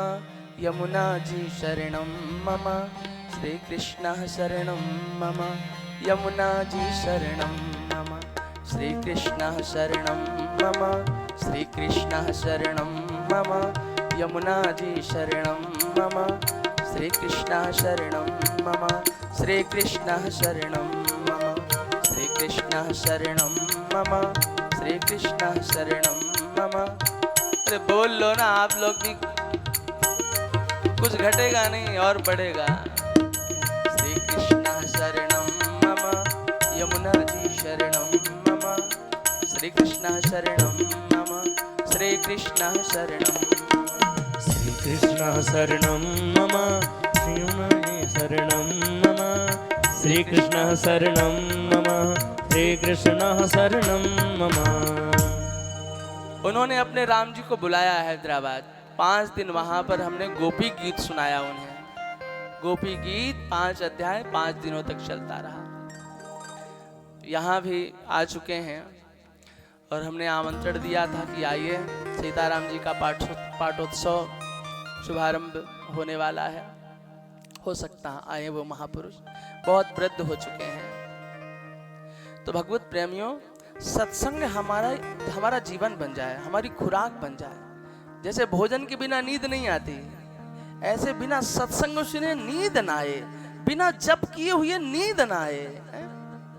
यमुना जी शरणम मम, श्री कृष्ण शरणम मम, यमुना जी शरणम मम, श्री कृष्ण शरणम मम, श्री कृष्ण शरणम मम, यमुना जी शरणम मम, श्री कृष्ण शरणम मम, श्री कृष्ण शरणम मम, श्री कृष्ण शरणम मम, श्री कृष्ण शरणम मम। अरे बोल लो ना आप लोग भी, कुछ घटेगा नहीं और बढ़ेगा। श्री कृष्ण शरणम मम, यमुना जी शरणम मम, श्री कृष्ण शरणम मम, श्री कृष्ण शरणम, श्री कृष्ण शरणं मम, श्री शरणं मम, श्री कृष्ण शरणं मम, श्री कृष्ण शरणं मम। उन्होंने अपने राम जी को बुलाया हैदराबाद। 5 दिन वहां पर हमने गोपी गीत सुनाया उन्हें। गोपी गीत 5 अध्याय 5 दिनों तक चलता रहा। यहाँ भी आ चुके हैं और हमने आमंत्रण दिया था कि आइए, सीताराम जी का पाठोत्सव शुभारंभ होने वाला है। हो सकता है आए वो महापुरुष, बहुत वृद्ध हो चुके हैं। तो भगवत प्रेमियों, सत्संग हमारा जीवन बन जाए, हमारी खुराक बन जाए। जैसे भोजन के बिना नींद नहीं आती, ऐसे बिना सत्संग सुने नींद ना आए, बिना जप किए हुए नींद ना आए,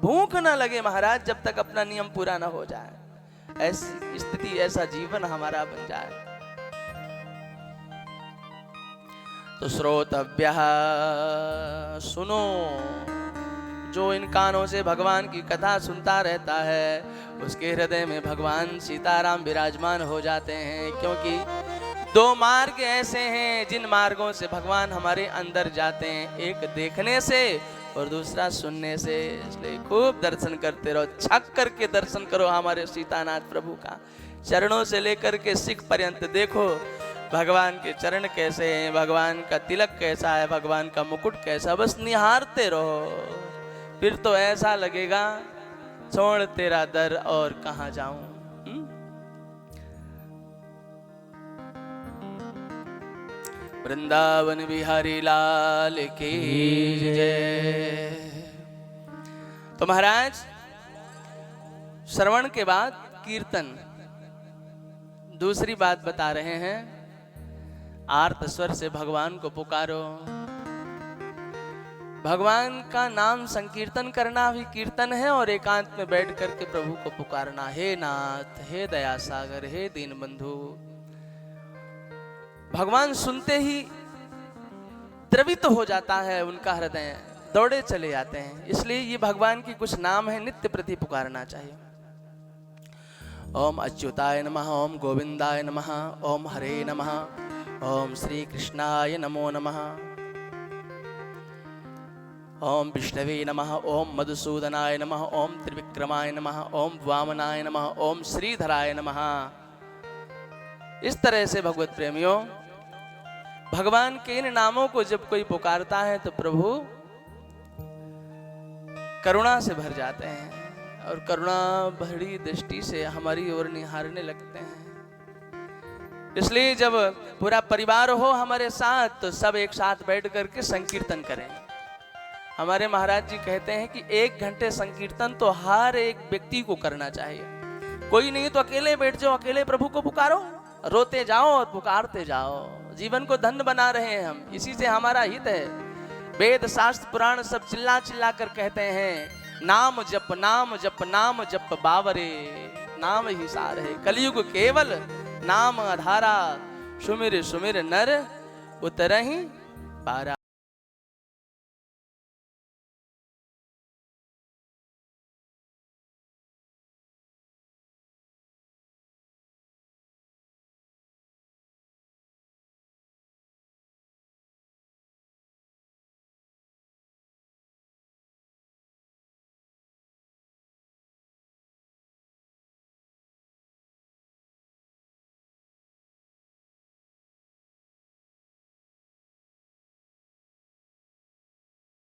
भूख ना लगे महाराज, जब तक अपना नियम पूरा ना हो जाए। ऐसी स्थिति, ऐसा जीवन हमारा बन जाए। तो श्रोतव्य, सुनो, जो इन कानों से भगवान की कथा सुनता रहता है उसके हृदय में भगवान सीताराम विराजमान हो जाते हैं। क्योंकि दो मार्ग ऐसे हैं जिन मार्गों से भगवान हमारे अंदर जाते हैं, एक देखने से और दूसरा सुनने से। इसलिए खूब दर्शन करते रहो, छक करके दर्शन करो हमारे सीतानाथ प्रभु का। चरणों से लेकर के सिख पर्यंत देखो भगवान के चरण कैसे हैं, भगवान का तिलक कैसा है, भगवान का मुकुट कैसा, बस निहारते रहो। फिर तो ऐसा लगेगा छोड़ तेरा दर और कहां जाऊं। वृंदावन बिहारी लाल की जय। तो महाराज श्रवण के बाद कीर्तन, दूसरी बात बता रहे हैं, आर्त स्वर से भगवान को पुकारो। भगवान का नाम संकीर्तन करना भी कीर्तन है और एकांत में बैठ करके प्रभु को पुकारना, हे नाथ, हे दया सागर, हे दीन बंधु। भगवान सुनते ही द्रवित हो जाता है उनका हृदय, दौड़े चले जाते हैं। इसलिए ये भगवान की कुछ नाम है, नित्य प्रति पुकारना चाहिए। ओम अच्युताय नमः, ओम गोविंदाय नमः, ओम हरे नमः, ओम श्री कृष्णाय नमो नमः, ओम विष्णवे नमः, ओम मधुसूदनाय नमः, ओम त्रिविक्रमाय नमः, ओम वामनाय नमः, ओम श्रीधराय नमः। इस तरह से भगवत प्रेमियों, भगवान के इन नामों को जब कोई पुकारता है तो प्रभु करुणा से भर जाते हैं और करुणा भरी दृष्टि से हमारी ओर निहारने लगते हैं। इसलिए जब पूरा परिवार हो हमारे साथ तो सब एक साथ बैठ करके संकीर्तन करें। हमारे महाराज जी कहते हैं कि 1 घंटे संकीर्तन तो हर एक व्यक्ति को करना चाहिए। कोई नहीं तो अकेले बैठ जाओ, अकेले प्रभु को पुकारो, रोते जाओ और पुकारते जाओ। जीवन को धन्य बना रहे हैं हम, इसी से हमारा हित है। वेद शास्त्र पुराण सब चिल्ला चिल्ला कर कहते हैं, नाम जप नाम जप नाम जप बावरे, नाम ही सार है। कलयुग केवल नाम आधारा, सुमिर सुमिर नर उतरहि पारा।